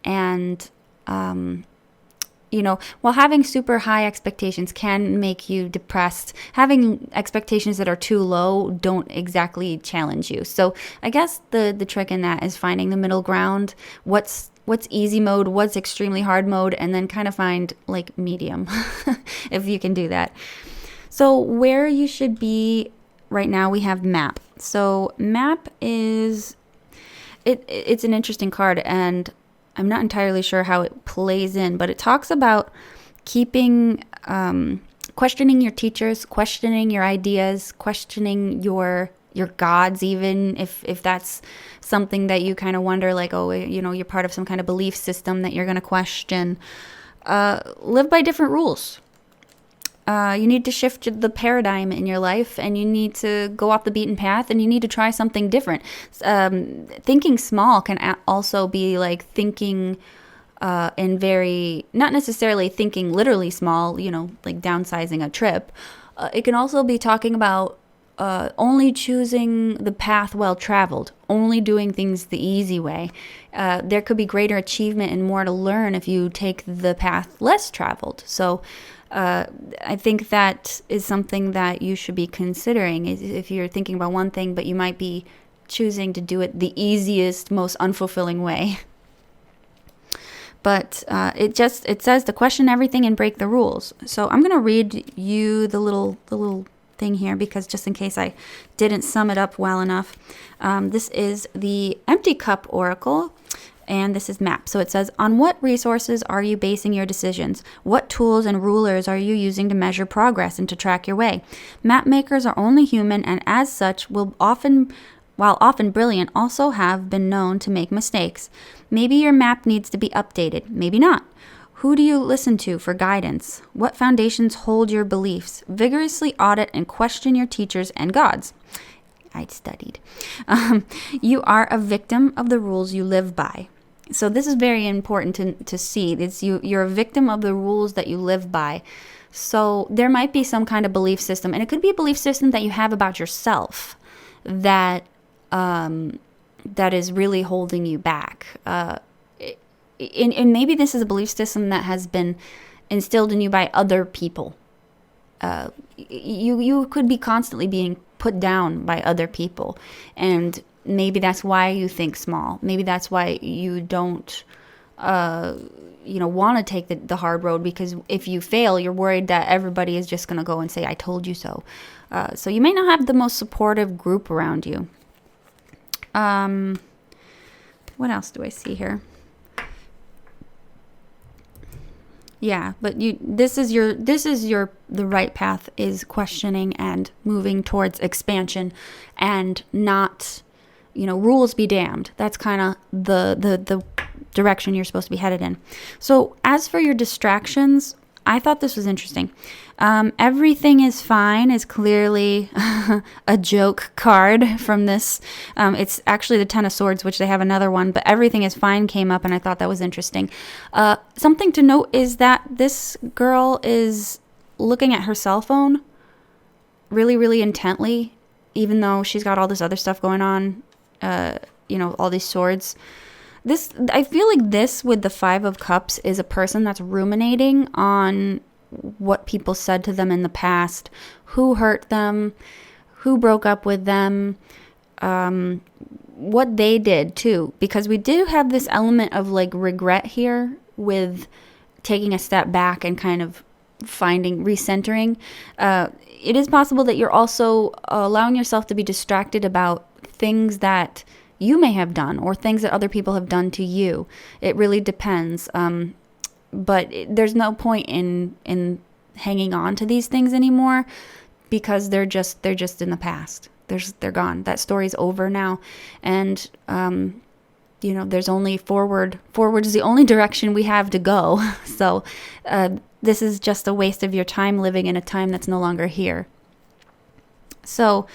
And, while having super high expectations can make you depressed, having expectations that are too low don't exactly challenge you. So I guess the trick in that is finding the middle ground. What's easy mode, what's extremely hard mode, and then kind of find like medium if you can do that. So where you should be right now, we have map. So map is it's an interesting card, and I'm not entirely sure how it plays in, but it talks about keeping questioning your teachers, questioning your ideas, questioning your gods, even if that's something that you kind of wonder, like, oh, you're part of some kind of belief system that you're going to question. Live by different rules. You need to shift the paradigm in your life, and you need to go off the beaten path, and you need to try something different. Thinking small can also be like thinking not necessarily thinking literally small, like downsizing a trip. It can also be talking about only choosing the path well traveled, only doing things the easy way. There could be greater achievement and more to learn if you take the path less traveled. So I think that is something that you should be considering if you're thinking about one thing, but you might be choosing to do it the easiest, most unfulfilling way. But it says to question everything and break the rules. So I'm going to read you the little thing here, because just in case I didn't sum it up well enough. This is the Empty Cup Oracle. And this is map. So it says, on what resources are you basing your decisions? What tools and rulers are you using to measure progress and to track your way? Map makers are only human, and as such while often brilliant, also have been known to make mistakes. Maybe your map needs to be updated, maybe not. Who do you listen to for guidance? What foundations hold your beliefs? Vigorously audit and question your teachers and gods. I studied. You are a victim of the rules you live by. So this is very important to see. You're a victim of the rules that you live by. So there might be some kind of belief system, and it could be a belief system that you have about yourself that is really holding you back. And maybe this is a belief system that has been instilled in you by other people. You could be constantly being put down by other people, and maybe that's why you think small. Maybe that's why you don't want to take the hard road, because if you fail, you're worried that everybody is just going to go and say, I told you so. So you may not have the most supportive group around you. What else do I see here? Yeah, but the right path is questioning and moving towards expansion, and not, rules be damned. That's kind of the direction you're supposed to be headed in. So as for your distractions, I thought this was interesting. Everything is fine is clearly a joke card from this. It's actually the Ten of Swords, which they have another one, but everything is fine came up, and I thought that was interesting. Something to note is that this girl is looking at her cell phone really, really intently, even though she's got all this other stuff going on, all these swords. I feel like this with the Five of Cups is a person that's ruminating on what people said to them in the past, who hurt them, who broke up with them, what they did too, because we do have this element of like regret here with taking a step back and kind of recentering. It is possible that you're also allowing yourself to be distracted about things that you may have done or things that other people have done to you. It really depends. But there's no point in hanging on to these things anymore, because they're just in the past. They're gone. That story's over now. And there's only forward. Forward is the only direction we have to go. So this is just a waste of your time living in a time that's no longer here. So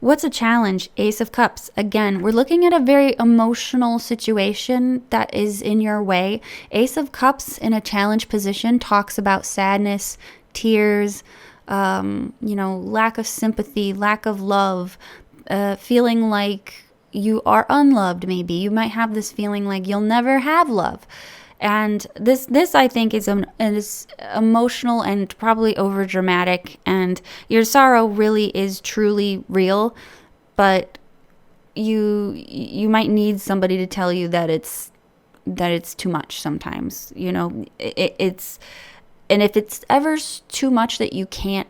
what's a challenge? Ace of Cups. Again, we're looking at a very emotional situation that is in your way. Ace of Cups in a challenge position talks about sadness, tears, lack of sympathy, lack of love, feeling like you are unloved. Maybe you might have this feeling like you'll never have love. And this I think is emotional and probably over dramatic, and your sorrow really is truly real, but you might need somebody to tell you that it's too much sometimes. It's, and if it's ever too much that you can't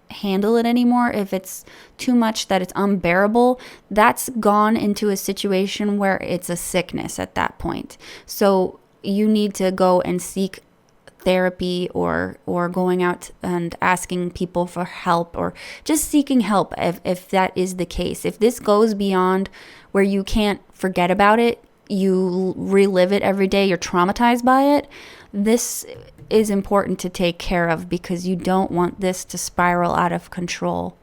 handle it anymore, if it's too much that it's unbearable, that's gone into a situation where it's a sickness at that point. So you need to go and seek therapy or going out and asking people for help, or just seeking help if that is the case. If this goes beyond where you can't forget about it, you relive it every day, you're traumatized by it, this is important to take care of, because you don't want this to spiral out of control.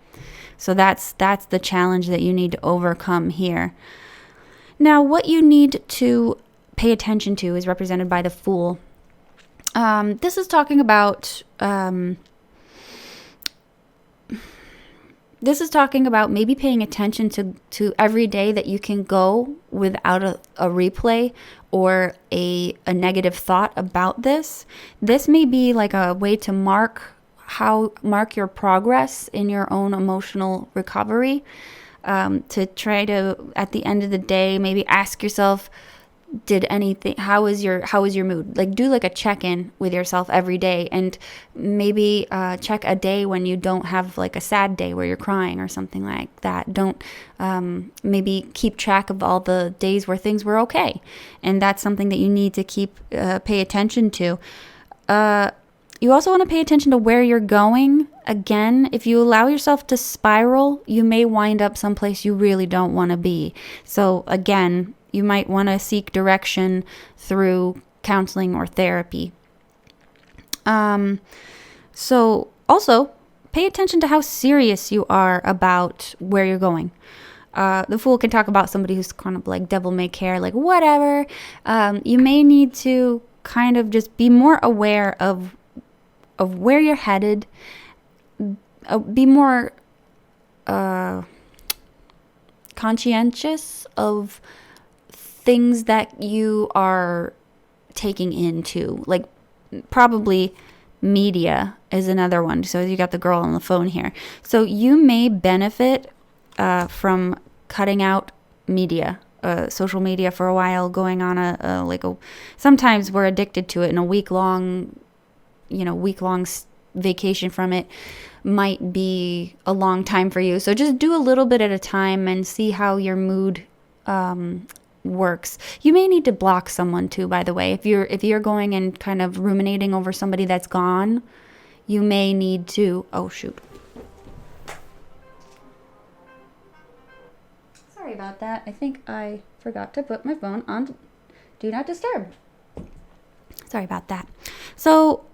So that's the challenge that you need to overcome here. Now, what you need to pay attention to is represented by the Fool. This is talking about maybe paying attention to every day that you can go without a replay or a negative thought about this. This may be like a way to mark your progress in your own emotional recovery, to try to, at the end of the day, maybe ask yourself, how is your mood? Like, do like a check-in with yourself every day, and maybe check a day when you don't have like a sad day where you're crying or something like that. Don't maybe keep track of all the days where things were okay, and that's something that you need to pay attention to. You also want to pay attention to where you're going. Again, if you allow yourself to spiral, you may wind up someplace you really don't want to be. So again, you might want to seek direction through counseling or therapy. So also, pay attention to how serious you are about where you're going. The Fool can talk about somebody who's kind of like devil may care, like whatever. You may need to kind of just be more aware of where you're headed. Be more conscientious of things that you are taking into, like probably media is another one. So you got the girl on the phone here. So you may benefit from cutting out media, social media for a while, going on sometimes we're addicted to it, and a week-long vacation from it might be a long time for you. So just do a little bit at a time and see how your mood works. You may need to block someone too, by the way. If you're going and kind of ruminating over somebody that's gone, you may need to, oh shoot. Sorry about that. I think I forgot to put my phone on Do Not Disturb. Sorry about that. So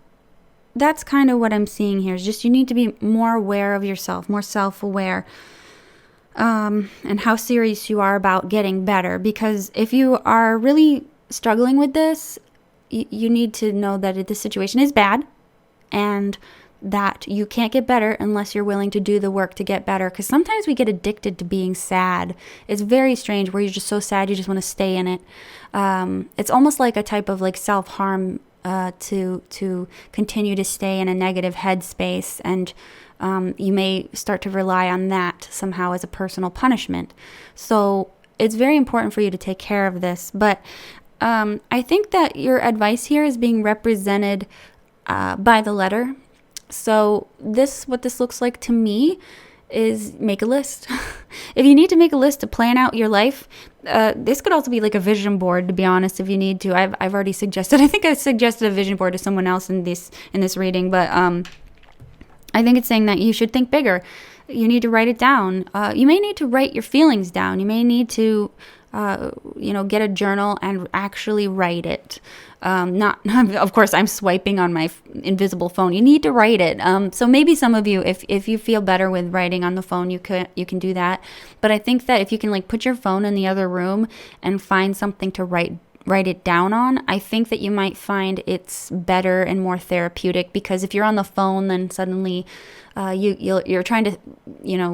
that's kind of what I'm seeing here, is just you need to be more aware of yourself, more self-aware, and how serious you are about getting better. Because if you are really struggling with this, you need to know that this situation is bad, and that you can't get better unless you're willing to do the work to get better. Because sometimes we get addicted to being sad. It's very strange, where you're just so sad you just want to stay in it. It's almost like a type of like self-harm, to continue to stay in a negative headspace, and you may start to rely on that somehow as a personal punishment. So it's very important for you to take care of this. But I think that your advice here is being represented by the letter. So what this looks like to me is make a list. If you need to make a list to plan out your life, this could also be like a vision board, to be honest, if you need to. I've already suggested, I think I suggested a vision board to someone else in this reading, but I think it's saying that you should think bigger. You need to write it down. You may need to write your feelings down. You may need to get a journal and actually write it. Not, of course, I'm swiping on my invisible phone. You need to write it. So maybe some of you, if you feel better with writing on the phone, you can do that. But I think that if you can like put your phone in the other room and find something to write it down on, I think that you might find it's better and more therapeutic, because if you're on the phone, then suddenly you're trying to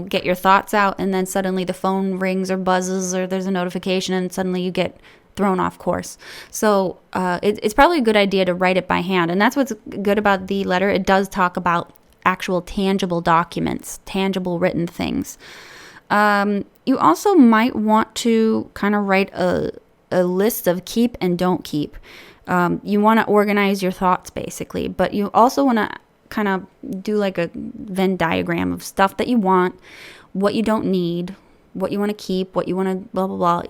get your thoughts out, and then suddenly the phone rings or buzzes or there's a notification, and suddenly you get thrown off course. So it's probably a good idea to write it by hand, and that's what's good about the letter. It does talk about actual tangible documents, tangible written things. You also might want to kind of write a list of keep and don't keep. You want to organize your thoughts basically, but you also want to kind of do like a Venn diagram of stuff that you want, what you don't need, what you want to keep, what you want to blah, blah, blah.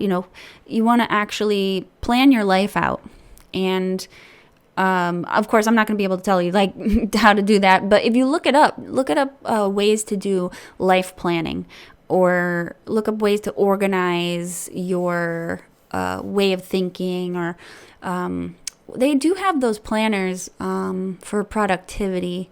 You want to actually plan your life out. And of course, I'm not going to be able to tell you like how to do that, but if you look it up ways to do life planning, or look up ways to organize your way of thinking, or they do have those planners for productivity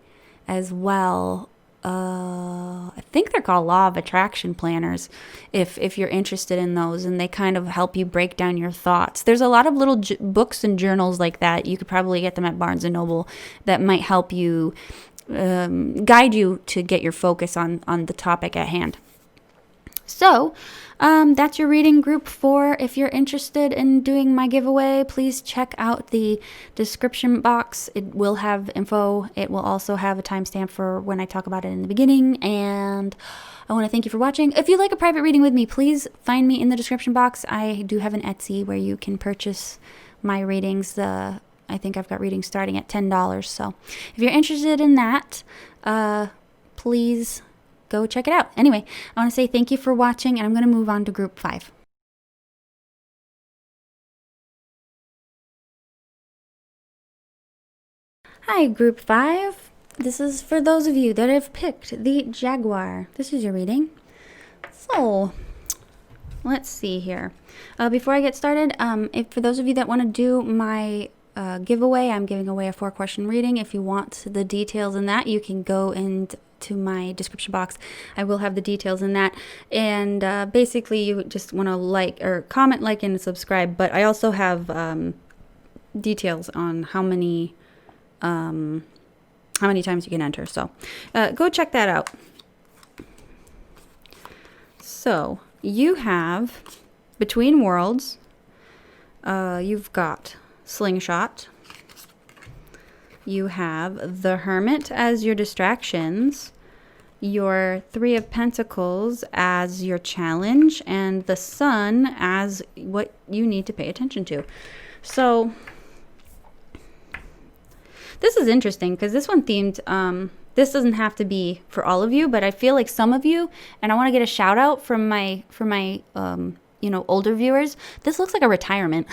as well. I think they're called law of attraction planners, if you're interested in those, and they kind of help you break down your thoughts. There's a lot of little books and journals like that. You could probably get them at Barnes & Noble that might help you guide you to get your focus on the topic at hand. So that's your reading group 4. If you're interested in doing my giveaway, please check out the description box. It will have info. It will also have a timestamp for when I talk about it in the beginning. And I want to thank you for watching. If you'd like a private reading with me, please find me in the description box. I do have an Etsy where you can purchase my readings. I think I've got readings starting at $10. So if you're interested in that, please go check it out. Anyway, I want to say thank you for watching, and I'm going to move on to group 5. Hi, group 5. This is for those of you that have picked the Jaguar. This is your reading. So, let's see here. Before I get started, for those of you that want to do my giveaway, I'm giving away a 4-question reading. If you want the details in that, you can go to my description box. I will have the details in that. And basically, you just want to like or comment, like, and subscribe. But I also have details on how many times you can enter. So go check that out. So you have Between Worlds. You've got Slingshot. You have the Hermit as your distractions, your 3 of Pentacles as your challenge, and the Sun as what you need to pay attention to. So this is interesting because this one themed, this doesn't have to be for all of you, but I feel like some of you, and I want to get a shout out from my older viewers. This looks like a retirement.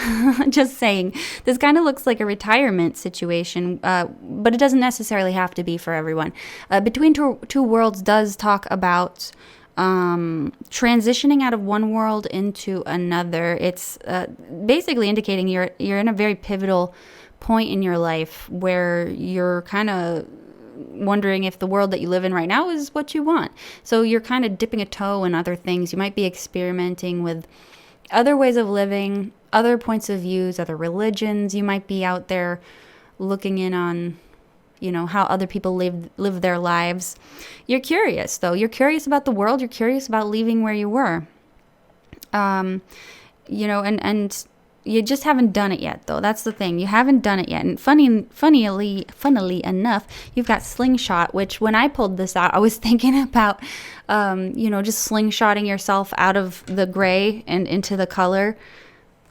Just saying. This kind of looks like a retirement situation, but it doesn't necessarily have to be for everyone. Between two Worlds does talk about transitioning out of one world into another. It's basically indicating you're in a very pivotal point in your life where you're kind of wondering if the world that you live in right now is what you want. So you're kind of dipping a toe in other things. You might be experimenting with other ways of living, other points of views, other religions. You might be out there looking in on, how other people live their lives. You're curious, though. You're curious about the world. You're curious about leaving where you were. And you just haven't done it yet, though. That's the thing. You haven't done it yet. And funnily enough, you've got Slingshot, which when I pulled this out, I was thinking about, just slingshotting yourself out of the gray and into the color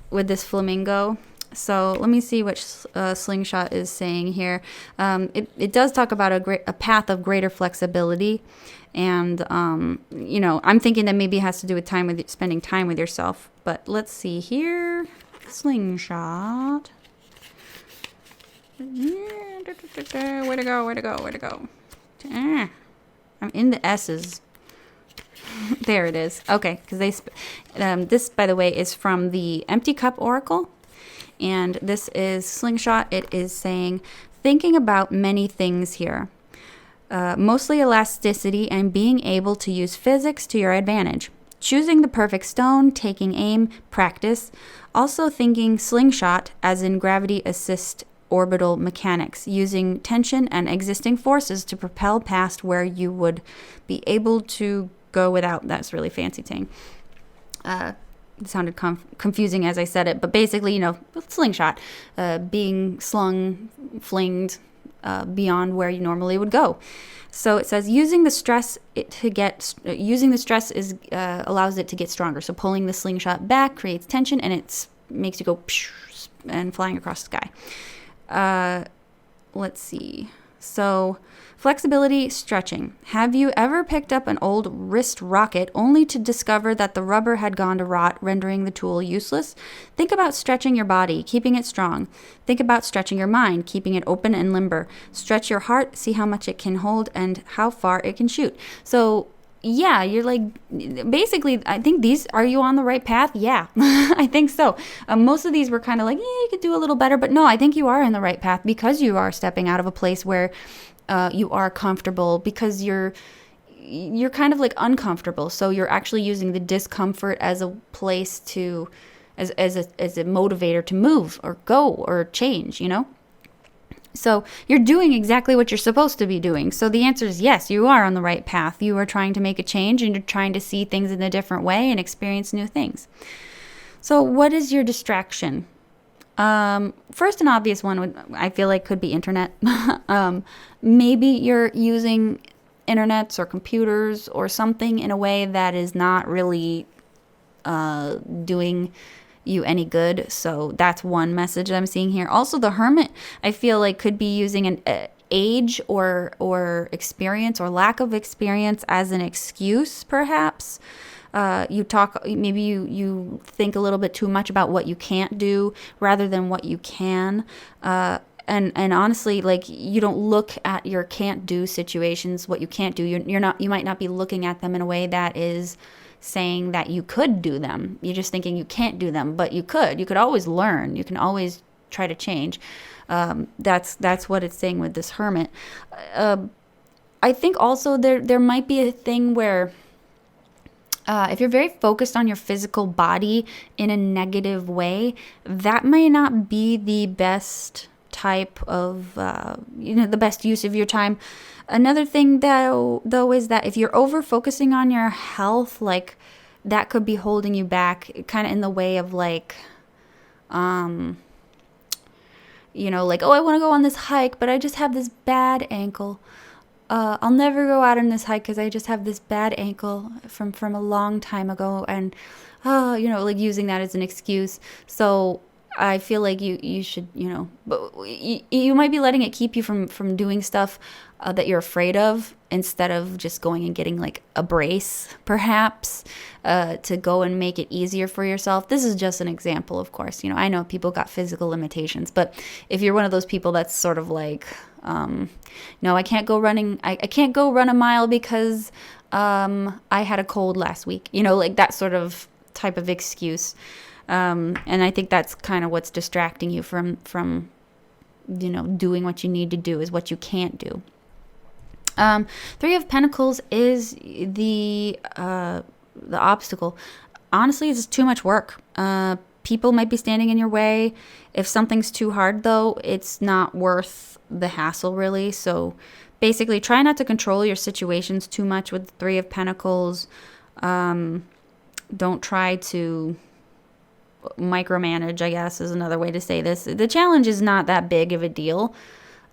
with this flamingo. So let me see what Slingshot is saying here. It does talk about a path of greater flexibility. And, I'm thinking that maybe it has to do with spending time with yourself. But let's see here. Slingshot. Way to go. I'm in the S's. There it is. Okay, because this, by the way, is from the Empty Cup Oracle, and this is Slingshot. It is saying, thinking about many things here, mostly elasticity and being able to use physics to your advantage. Choosing the perfect stone, taking aim, practice. Also thinking slingshot, as in gravity assist orbital mechanics, using tension and existing forces to propel past where you would be able to go without. That's really fancy saying. It sounded confusing as I said it, but basically, slingshot, being slung, flinged beyond where you normally would go. So it says using the stress allows it to get stronger. So pulling the slingshot back creates tension, and it makes you go and flying across the sky. Let's see. So flexibility, stretching. Have you ever picked up an old wrist rocket only to discover that the rubber had gone to rot, rendering the tool useless? Think about stretching your body, keeping it strong. Think about stretching your mind, keeping it open and limber. Stretch your heart, see how much it can hold and how far it can shoot. So yeah, you're like, basically, I think are you on the right path? Yeah, I think so. Most of these were kind of like, you could do a little better, but no, I think you are in the right path because you are stepping out of a place where you are comfortable, because you're kind of like uncomfortable. So you're actually using the discomfort as a place to, as a motivator to move or go or change, So you're doing exactly what you're supposed to be doing. So the answer is yes, you are on the right path. You are trying to make a change, and you're trying to see things in a different way and experience new things. So what is your distraction? First and obvious one I feel like could be internet. Maybe you're using internets or computers or something in a way that is not really doing you any good. So that's one message I'm seeing here. Also, the hermit, I feel like, could be using an age or experience or lack of experience as an excuse, perhaps. Maybe you think a little bit too much about what you can't do rather than what you can. And honestly, like, you don't look at your can't do situations, what you can't do. You might not be looking at them in a way that is saying that you could do them. You're just thinking you can't do them, but you could always learn. You can always try to change. That's what it's saying with this hermit. I think also there might be a thing where if you're very focused on your physical body in a negative way, that may not be the best type of, the best use of your time. Another thing, though, is that if you're over focusing on your health, like, that could be holding you back, kind of in the way of like, like, oh, I want to go on this hike, but I just have this bad ankle. I'll never go out on this hike because I just have this bad ankle from a long time ago, and like using that as an excuse. So I feel like you should, but you might be letting it keep you from doing stuff that you're afraid of, instead of just going and getting like a brace, perhaps, to go and make it easier for yourself. This is just an example, of course. I know people got physical limitations, but if you're one of those people that's sort of like, no, I can't go running. I can't go run a mile because I had a cold last week. Like that sort of type of excuse. And I think that's kind of what's distracting you from doing what you need to do, is what you can't do. Three of Pentacles is the obstacle. Honestly, it's too much work. People might be standing in your way. If something's too hard, though, it's not worth the hassle, really. So basically, try not to control your situations too much with the Three of Pentacles. Don't try to micromanage, I guess, is another way to say this. The challenge is not that big of a deal,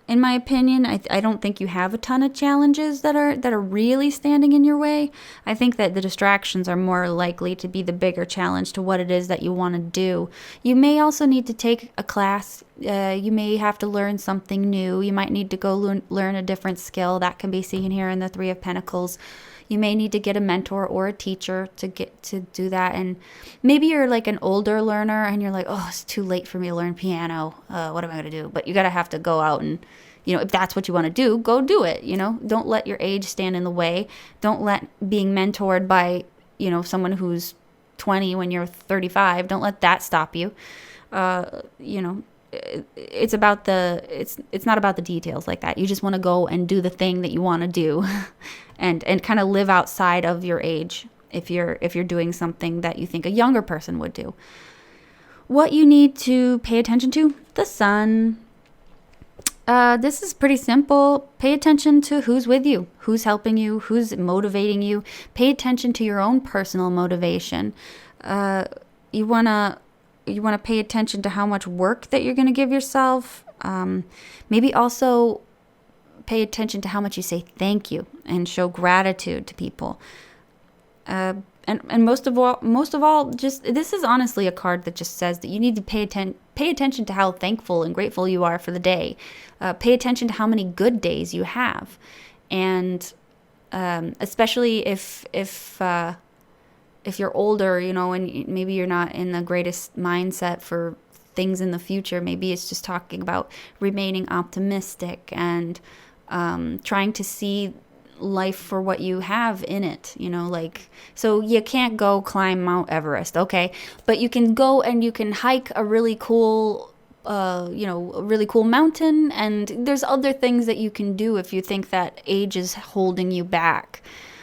in my opinion. I don't think you have a ton of challenges that are really standing in your way. I think that the distractions are more likely to be the bigger challenge to what it is that you want to do. You may also need to take a class. You may have to learn something new. You might need to go learn a different skill. That can be seen here in the Three of Pentacles. You may need to get a mentor or a teacher to get to do that. And maybe you're like an older learner and you're like, oh, it's too late for me to learn piano. What am I going to do? But you got to have to go out and, if that's what you want to do, go do it. Don't let your age stand in the way. Don't let being mentored by, someone who's 20 when you're 35, don't let that stop you. It's about it's not about the details like that. You just want to go and do the thing that you want to do and kind of live outside of your age if you're doing something that you think a younger person would do. What you need to pay attention to: the sun. This is pretty simple. Pay attention to who's with you, who's helping you, who's motivating you. Pay attention to your own personal motivation. You wanna pay attention to how much work that you're gonna give yourself. Maybe also pay attention to how much you say thank you and show gratitude to people. And most of all, just this is honestly a card that just says that you need to pay attention to how thankful and grateful you are for the day. Pay attention to how many good days you have, and especially if you're older, and maybe you're not in the greatest mindset for things in the future. Maybe it's just talking about remaining optimistic and trying to see life for what you have in it, so you can't go climb Mount Everest, okay, but you can go and you can hike a really cool a really cool mountain, and there's other things that you can do if you think that age is holding you back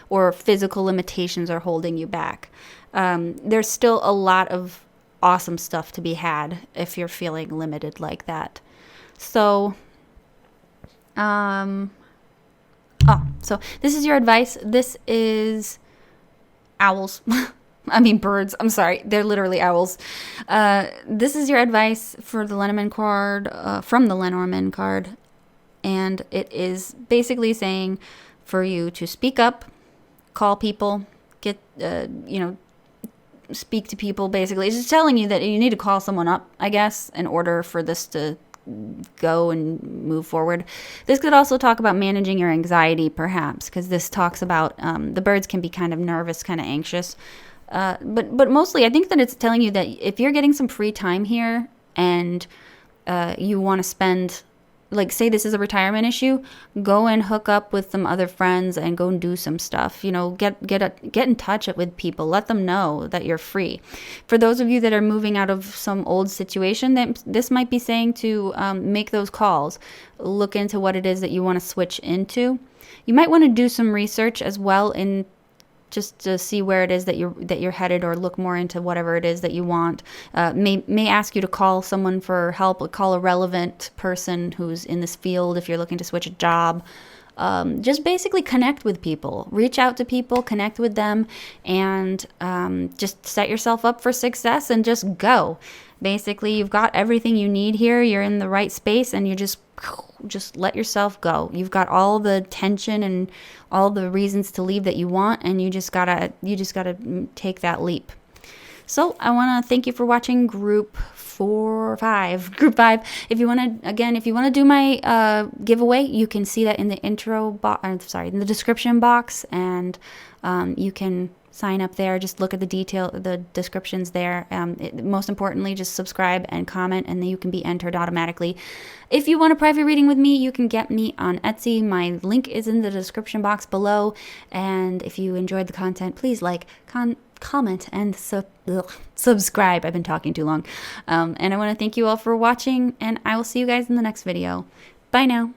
or physical limitations are holding you back. There's still a lot of awesome stuff to be had if you're feeling limited like that. So so this is your advice. This is owls. I mean birds. I'm sorry. They're literally owls. This is your advice for the Lenormand card, from the Lenormand card. And it is basically saying for you to speak up, call people, speak to people, basically. It's just telling you that you need to call someone up, I guess, in order for this to go and move forward. This could also talk about managing your anxiety, perhaps, because this talks about the birds can be kind of nervous, kind of anxious. But mostly, I think that it's telling you that if you're getting some free time here and you want to spend, like, say this is a retirement issue, go and hook up with some other friends and go and do some stuff. Get in touch with people. Let them know that you're free. For those of you that are moving out of some old situation, this might be saying to make those calls. Look into what it is that you want to switch into. You might want to do some research as well in just to see where it is that you're headed, or look more into whatever it is that you want. May ask you to call someone for help, call a relevant person who's in this field if you're looking to switch a job. Just basically connect with people, reach out to people, connect with them, and just set yourself up for success and just go. Basically, you've got everything you need here. You're in the right space, and you just let yourself go. You've got all the tension and all the reasons to leave that you want, and you just gotta take that leap. So I want to thank you for watching Group 5. If you want to do my giveaway, you can see that in the in the description box, and you can sign up there. Just look at the descriptions there. Most importantly, just subscribe and comment, and then you can be entered automatically. If you want a private reading with me, you can get me on Etsy. My link is in the description box below. And if you enjoyed the content, please comment, and subscribe. I've been talking too long. And I want to thank you all for watching, and I will see you guys in the next video. Bye now.